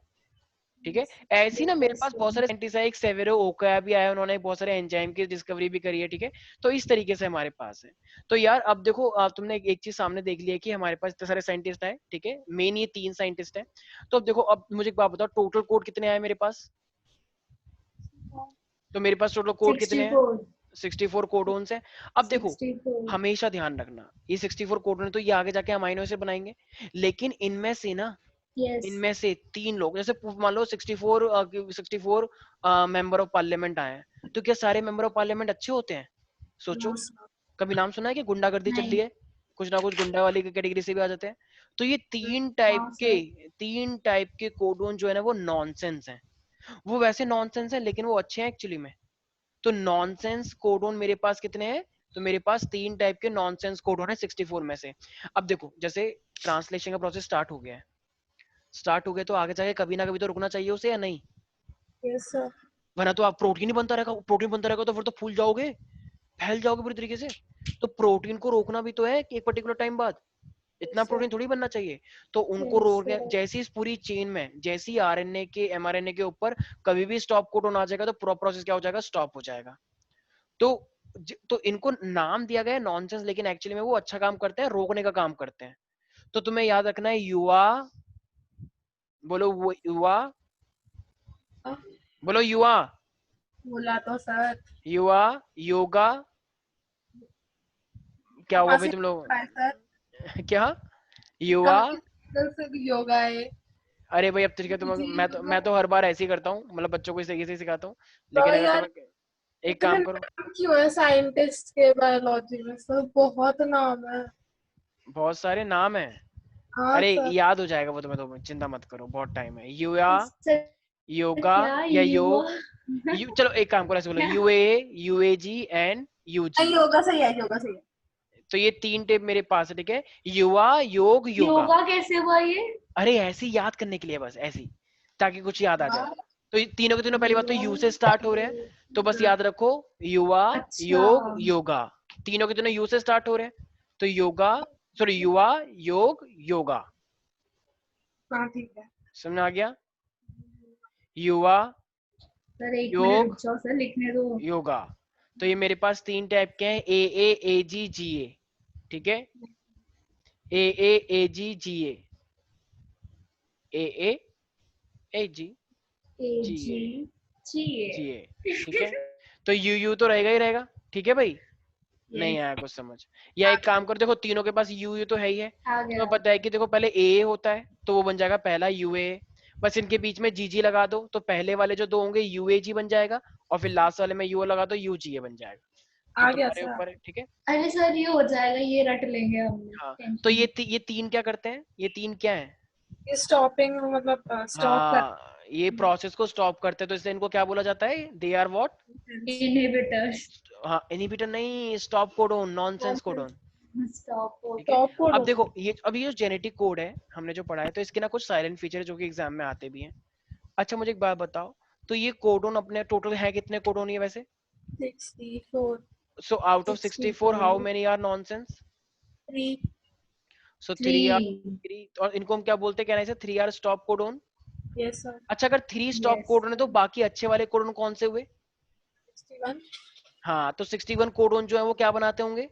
ठीक है। ऐसे ही ना मेरे पास बहुत सारे साइंटिस्ट है, एक सेवेरो ओकाया भी आया, उन्होंने बहुत सारे एंजाइम की डिस्कवरी भी करी है, ठीक है। तो इस तरीके से हमारे पास है। तो यार अब देखो, तुमने एक चीज सामने देख लिया कि हमारे पास इतने सारे साइंटिस्ट हैं, ठीक है, मेन ये 3 साइंटिस्ट हैं। तो अब देखो, अब मुझे एक बात बताओ, टोटल कोड कितने आए मेरे पास, तो मेरे पास टोटल कोड कितने हैं, 64 कोडोन्स हैं। अब देखो, हमेशा ध्यान रखना, ये 64 कोडोन तो ये आगे जाके अमीनो एसिड बनाएंगे, लेकिन इनमें से ना इनमें से 3 लोग, जैसे मान लो 64 मेंबर ऑफ पार्लियामेंट आए हैं, तो क्या सारे मेंबर ऑफ पार्लियामेंट अच्छे होते हैं, सोचो। कभी नाम सुना है कि गुंडागर्दी चल रही है, कुछ ना कुछ गुंडा वाली कैटेगरी से भी आ जाते हैं। तो ये 3 टाइप के कोडोन जो है ना, वो नॉनसेंस हैं। वो वैसे नॉनसेंस हैं, लेकिन वो अच्छे हैं एक्चुअली में। तो नॉनसेंस कोडोन मेरे पास कितने हैं, तो मेरे पास 3 टाइप के नॉनसेंस कोडोन है 64 में से। अब देखो, जैसे ट्रांसलेशन का प्रोसेस स्टार्ट हो गया है, तो आगे जाके कभी ना कभी तो रुकना चाहिए उसे, या नहीं। Yes sir. वरना तो आप प्रोटीन बनता रहेगा, तो फिर तो फूल जाओगे, फैल जाओगे पूरी तरीके से। तो प्रोटीन को रोकना भी तो है कि एक पर्टिकुलर टाइम बाद, इतना प्रोटीन थोड़ी बनना चाहिए। तो उनको रोकने, जैसी इस पूरी चेन में, जैसी आरएनए के एमआरएनए के ऊपर कभी भी स्टॉप कोडोन आ जाएगा, तो पूरा प्रोसेस क्या हो जाएगा, स्टॉप हो जाएगा। तो इनको नाम दिया गया नॉनसेंस, लेकिन एक्चुअली में वो अच्छा काम करते हैं, रोकने का काम करते हैं। तो तुम्हें याद रखना है, युवा बोलो, वो युवा बोलो, युवा बोला तो सर। युवा योगा, क्या हुआ भाई तुम लोग, क्या युवा, योगा है। अरे भाई अब तरीके तुम, मैं तो हर बार ऐसे ही करता हूँ, मतलब बच्चों को इस तरीके से सिखाता हूँ, लेकिन अगर तुम्हें एक काम करो, नाम क्यों है साइंटिस्ट के बायोलॉजी में सर? बहुत नाम है। बहुत सारे नाम है। हाँ अरे सर। याद हो जाएगा वो, तो चिंता मत करो, बहुत टाइम है। युवा, सर योगा क्या या युवा योग, चलो एक काम करो, ऐसे बोलो यूए, यूएजी एंड यूजी। योगा सही है, योगा सही है। तो ये 3 टिप मेरे पास है, ठीक है। युवा, योग, योगा। योगा कैसे हुआ ये? अरे ऐसे ही याद करने के लिए बस, ऐसे ही, ताकि कुछ याद आ जाए। हाँ, तो ये तीनों के तीनों पहली बात तो यू से स्टार्ट हो रहे हैं, तो बस याद रखो युवा, अच्छा योग, योगा। तीनों के तीनों यू से स्टार्ट हो रहे हैं, तो योगा, सॉरी युवा, योग, योगा। हाँ ठीक है। समझ आ गया? युवा, सर एक मिनट योग, रुक जाओ सर, लिखने दो। योगा। तो ये मेरे पास 3 टाइप के हैं, ए जी जी ए, ठीक है। ए जी जी ए जी ए जी जी ए जी जी ए, ठीक है। तो यू तो रहेगा ही रहेगा, ठीक है भाई। नहीं आया कुछ समझ? या एक काम कर, देखो तीनों के पास यू तो है ही है, आ तो गया। पता है कि देखो पहले ए होता है, तो वो बन जाएगा पहला यूए। बस इनके बीच में जी लगा दो, तो पहले वाले जो 2 होंगे यूए जी बन जाएगा, और फिर लास्ट वाले में यू लगा दो, यू जी बन जाएगा। तो आ गया तुम्हारे सर। ऊपर है, ठीक है। अरे सर ये हो जाएगा, ये रट लेंगे हम। हाँ, टेंशन तो ये 3 क्या करते हैं, ये 3 क्या है? ये स्टॉपिंग मतलब स्टॉप कर। हाँ, ये प्रोसेस को स्टॉप करते हैं, तो इसलिए इनको क्या बोला जाता है? They are what? इनहिबिटर्स। हाँ, इनहिबिटर नहीं, stop codon, nonsense codon, stop ठीक है। स्टॉप अब कोड। देखो ये जो जेनेटिक कोड है हमने जो पढ़ा है, तो इसके ना कुछ साइलेंट फीचर है जो कि एग्जाम में आते भी हैं। अच्छा मुझे एक बात बताओ, तो ये कोडोन अपने टोटल है कितने कोडोन ये वैसे? 64 so out of 64 how many are nonsense? 3। So 3 are 3। 3, और इनको हम क्या बोलते हैं, कहना है 3 are stop codon. Yes sir. अच्छा अगर 3 स्टॉप यस कोडोन है, तो बाकी अच्छे वाले कोडोन कौन से हुए? 61 हाँ, तो 61 कोडोन जो है वो क्या बनाते होंगे?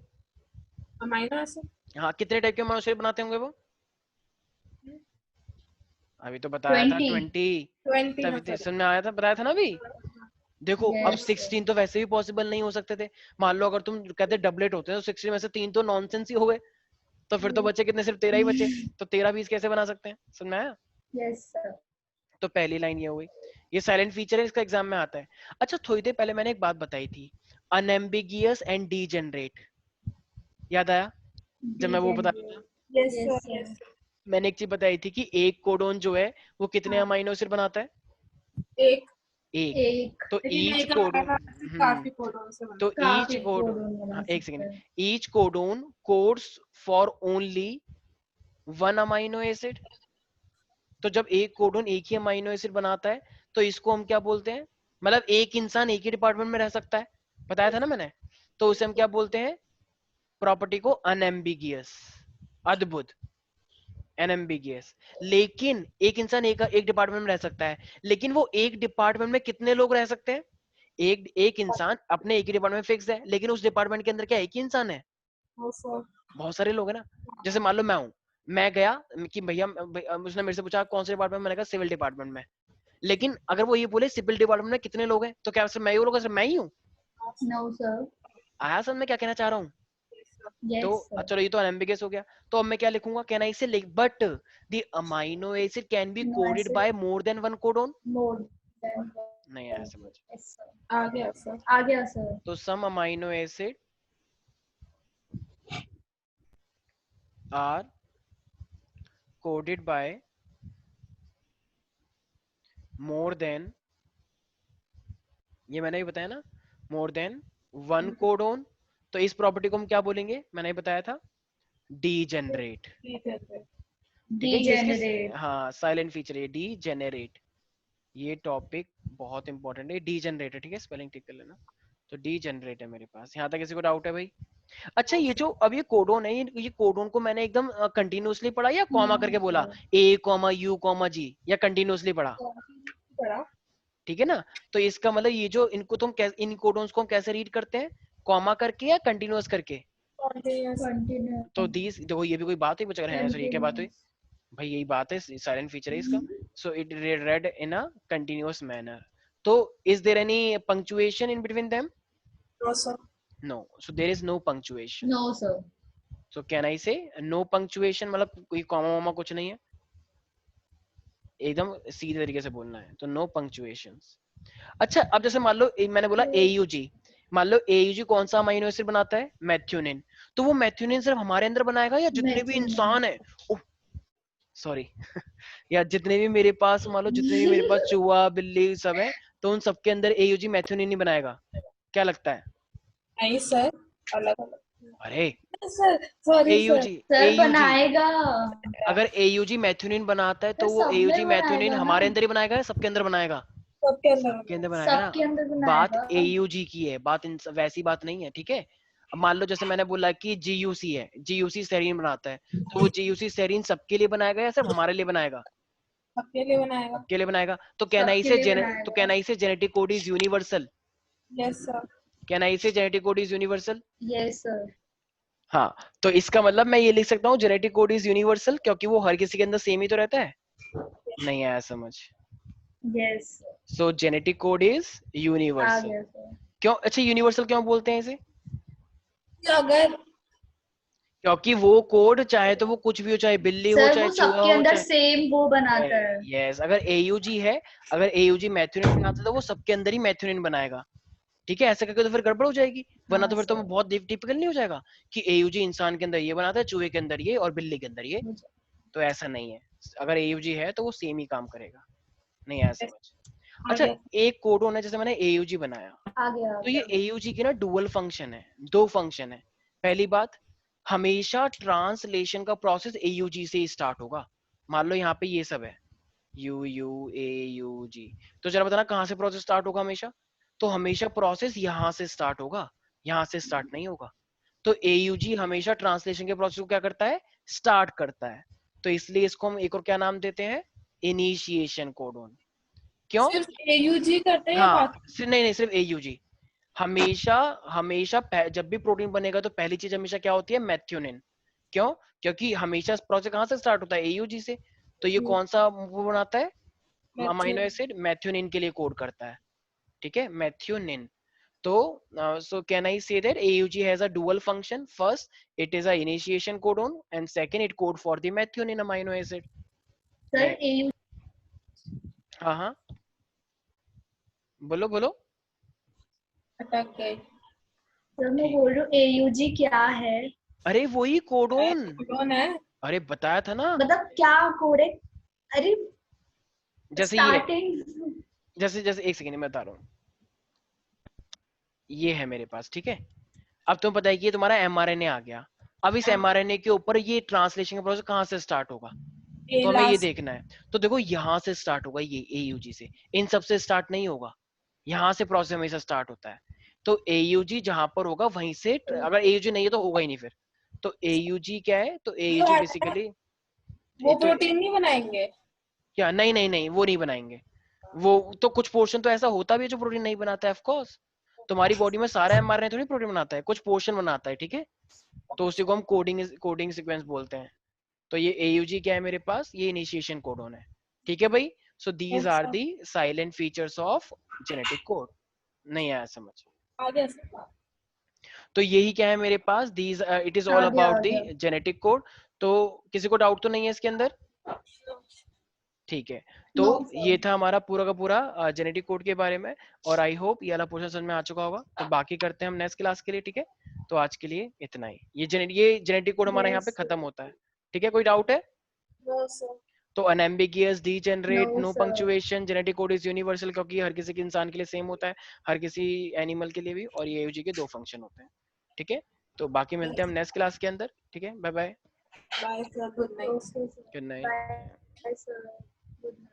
Amino acid. हाँ, कितने टाइप के अमीनो एसिड बनाते होंगे वो? अभी तो बताया था 20। 20। 20 तभी हाँ तो सर। समझ में आया था, बताया था ना अभी। देखो अब यस 16 तो वैसे भी पॉसिबल नहीं हो सकते थे। मान लो अगर तुम कहते डबलेट होते हैं, तो 16 में से 3 तो नॉनसेंस ही हो गए, तो फिर तो बचे कितने, सिर्फ 13 ही बचे। तो 13 20 कैसे बना सकते हैं? समझ में आया? Yes sir. तो पहली लाइन ये हुई, ये साइलेंट फीचर है, इसका एग्जाम में आता है। अच्छा थोड़ी देर पहले मैंने एक बात बताई थी, अनएम्बिगियस एंड डीजेनरेट, याद आया जब मैं वो बता रहा था? Yes yes sir. Yes. Sir. मैंने एक चीज बताई थी कि एक कोडोन जो है वो कितने हाँ। अमाइनो एसिड बनाता है? एक। एक। एक। तो लेकिन ईच एक कोडोन, अमाइनो एसिड काफी कोडोन से बना। तो ईच काफी कोडोन, कोडोन बना हाँ एक सकते सेकेंड, हैं। Each codon codes for only 1 amino acid. तो जब एक कोडोन एक ही अमाइनो एसिड बनाता है, तो इसको हम क्या बोलते हैं? मतलब एक इंसान एक ही डिपार्टमेंट में रह सकता है, बताया था ना मैंने। तो उसे हम क्या बोलते हैं? प्रॉपर्टी को अनएम्बिगियस, अद्भुत, एनएम्बिगियस। लेकिन एक इंसान एक डिपार्टमेंट में रह सकता है, लेकिन वो एक डिपार्टमेंट में कितने लोग रह सकते हैं? एक इंसान अपने एक ही डिपार्टमेंट में फिक्स है, लेकिन उस डिपार्टमेंट के अंदर क्या एक ही इंसान है? सर। बहुत सारे लोग हैं ना। जैसे मान लो मैं हूं, मैं गया कि भैया उसने मेरे से पूछा आप कौन से डिपार्टमेंट में, मैंने कहा सिविल डिपार्टमेंट में। लेकिन अगर वो ये बोले सिविल डिपार्टमेंट में कितने लोग हैं, तो क्या सिर्फ मैं ही बोलूंगा सिर्फ मैं ही हूँ? No sir. आया समझ में क्या कहना चाह रहा हूँ? तो यस सर। चलो ये तो अनएम्बिगस हो गया। तो अब मैं क्या लिखूंगा, कहना इसे लिख, but the amino acid can be no coded acid by more than 1 codon. More than. नहीं आया समझ? Yes sir. आ गया सर। आ गया सर। तो some amino acid are coded by more than, ये मैंने ही बताया ना, मोर देन 1 कोडोन। तो इस प्रॉपर्टी को हम क्या बोलेंगे, मैंने ही बताया था, डीजेनरेट। ठीक है सर। ठीक है, ये इसके डीजेनरेट। हाँ साइलेंट फीचर है डीजेनरेट। ये टॉपिक बहुत इंपॉर्टेंट है, डीजेनरेट है, ठीक है, स्पेलिंग ठीक कर लेना। तो डीजेनरेट है मेरे पास, यहाँ तक किसी को डाउट है भाई? अच्छा ये जो अब ये कोडोन है, ये कोडोन को मैंने एकदम कंटिन्यूअसली पढ़ा या कॉमा करके बोला, ए कॉमा यू कॉमा जी, या कंटिन्यूअसली पढ़ा? बड़ा। ठीक है ना। तो इसका मतलब ये जो इनको तुम इन कोडोन्स को हम कैसे रीड करते हैं, कॉमा करके या कंटिन्यूअस करके? कंटिन्यू। तो दीस देखो, ये भी कोई बात हुई, मुझे है सर ये क्या बात हुई कंटिन्यूअस। भाई? यही बात है, साइलेंट फीचर है इसका। So it read in a continuous manner. तो is there any punctuation in between them? No sir. No, so there is no punctuation. No sir. So can I say no punctuation, मतलब कोई comma वामा कुछ नहीं है, एकदम सीधे तरीके से बोलना है, तो no punctuations। अच्छा अब जैसे मान लो मैंने बोला AUG, मान लो AUG कौन सा अमीनो एसिड बनाता है? मेथियोनिन। तो वो मेथियोनिन सिर्फ हमारे अंदर बनाएगा या जितने भी मेथियोनिन। इंसान है, सॉरी या जितने भी मेरे पास, मान लो जितने भी मेरे पास चूहा बिल्ली सब है, तो उन सबके अंदर AUG मेथियोनिन ही बनाएगा? क्या लगता है? नहीं सर, अलग अलग। अरे sir sorry sir. AUG sir AUG बनाएगा, अगर AUG मेथियोनिन बनाता है सर तो वो सब AUG में मेथियोनिन बनाएगा ना, हमारे अंदर ही बनाएगा या सबके अंदर बनाएगा? सबके अंदर सबके अंदर बनाएगा ना। सबके अंदर बात बनाएगा। AUG की है, बात वैसी बात नहीं है, ठीक है। अब मान लो जैसे मैंने बोला कि GUC है, GUC सेरीन बनाता है, तो वो GUC सेरीन सबके लिए बनाएगा या सिर्फ हमारे लिए बनाएगा? सबके लिए बनाएगा। सबके लिए बनाएगा। तो कैन आई सबके से लिए तो बनाएगा। Can I say genetic code is universal? Yes sir. Can I say genetic code is universal? Yes sir. हाँ, तो इसका मतलब मैं ये लिख सकता हूँ जेनेटिक कोड इज यूनिवर्सल, क्योंकि वो हर किसी के अंदर सेम ही तो रहता है। नहीं आया समझ? Yes so genetic code is a universal. गया सर। क्यों? अच्छा, यूनिवर्सल क्यों बोलते हैं इसे? अगर क्योंकि वो कोड चाहे तो वो कुछ भी हो, चाहे बिल्ली हो सर चाहे वो चूहा सबके हो अंदर चाहे, सेम वो बनाता है। यस, अगर AUG है, अगर AUG मेथियोनिन बनाता है तो वो सबके अंदर ही मेथियोनिन बनाएगा, ठीक है। ऐसे करके तो फिर गड़बड़ हो जाएगी, वरना हाँ तो फिर तो सर। बहुत टिपिकल नहीं हो जाएगा कि AUG इंसान के अंदर ये बनाता है, चूहे के अंदर ये और बिल्ली के अंदर ये। मुझे तो ऐसा नहीं है, अगर AUG है तो वो सेम ही काम करेगा। नहीं आया समझ? आ अच्छा, गया। एक कोडोन है, जैसे मैंने AUG बनाया, आ गया, आ तो ये गया। AUG की ना डुअल फंक्शन है, दो फंक्शन है। पहली बात, हमेशा ट्रांसलेशन का प्रोसेस AUG से ही स्टार्ट होगा। मान लो यहाँ पे ये सब है UUAUG, तो जरा बताना कहाँ से प्रोसेस स्टार्ट होगा हमेशा? तो हमेशा प्रोसेस यहाँ से स्टार्ट होगा, यहाँ से स्टार्ट नहीं होगा। तो AUG हमेशा ट्रांसलेशन के प्रोसेस को क्या करता है? स्टार्ट करता है। तो इसलिए इसको हम एक और क्या नाम देते हैं? Initiation codon. क्यों? सिर्फ AUG करते हैं या हाँ, बाकी? नहीं नहीं, सिर्फ AUG। हमेशा हमेशा जब भी प्रोटीन बनेगा तो पहली चीज हमेशा क्या होती है? मेथियोनिन। क्यों? क्योंकि हमेशा प्रोसेस कहाँ से स्टार्ट होता है? AUG से। तो ये कौन सा वो बनाता है? Amino Matthew. एसिड मेथियोनिन के लिए कोड करता है, ठीक है, मेथियोनिन। तो so can I say that AUG has a dual function? First, it is a initiation codon, and second, it code for the methionine amino acid. Sir नहीं, AU हाँ हाँ, बोलो बोलो। अटक गए। सर मैं ठीक, बोल रही हूँ AUG क्या है, अरे वही कोडोन, कौन है? अरे बताया था ना। मतलब क्या कोड है? अरे जैसे ये, स्टार्टिंग। जैसे जैसे एक सेकेंड में बता रहा हूँ। ये है मेरे पास, ठीक है। अब तुम्हें पता है कि ये तुम्हारा mRNA आ गया। अब इस mRNA के ऊपर ये ट्रांसलेशन का प्रोसेस कहाँ से स्टार्ट होगा? ये तो हमें ये लास्ट। देखना है। तो देखो यहाँ से स्टार्ट होगा, ये AUG से, इन सब से स्टार्ट नहीं होगा। यहाँ से प्रोसेस हमेशा स्टार्ट होता है। तो AUG जहां पर होगा वहीं से, अगर AUG नहीं है तो होगा ही नहीं फिर। तो AUG क्या है? तो AUG बेसिकली वो तो प्रोटीन नहीं बनाएंगे? क्या? नहीं नहीं नहीं, वो नहीं बनाएंगे। वो तो कुछ पोर्शन तो ऐसा होता भी है जो प्रोटीन नहीं बनाता है, ऑफ कोर्स। तुम्हारी बॉडी में सारा mRNA थोड़ी प्रोटीन बनाता है, कुछ पोर्शन बनाता है, ठीक है। तो उसी को हम कोडिंग सीक्वेंस बोलते हैं। तो ये AUG क्या है मेरे पास? ये इनिशिएशन कोडोन है, ठीक है भाई। So these are the silent features of genetic code. नहीं आया समझ? आ गया सर। तो यही क्या है मेरे पास? दीज इट इज ऑल आ गया, अबाउट आ गया। The genetic code. तो किसी को डाउट तो नहीं है इसके अंदर? ठीक है। तो नो ये सर। था हमारा पूरा का पूरा जेनेटिक कोड के बारे में। और आई होप ये वाला पोर्शन समझ में आ चुका होगा। तो बाकी करते हैं हम नेक्स्ट क्लास के लिए, ठीक है। तो आज के लिए इतना ही। ये जेनेटिक कोड हमारा यहाँ पे यस खत्म होता है, ठीक है। कोई डाउट है? No sir. तो unambiguous, no degenerate, no sir. Punctuation, genetic code is universal, क्योंकि हर किसी के इंसान के लिए सेम होता है, हर किसी एनिमल के लिए भी। और ये AUG के दो फंक्शन होते हैं, ठीक है। तो बाकी मिलते हैं हम नेक्स्ट क्लास के अंदर, ठीक है। Bye bye, bye sir, good night. Okay sir. Good night. Bye sir, good night.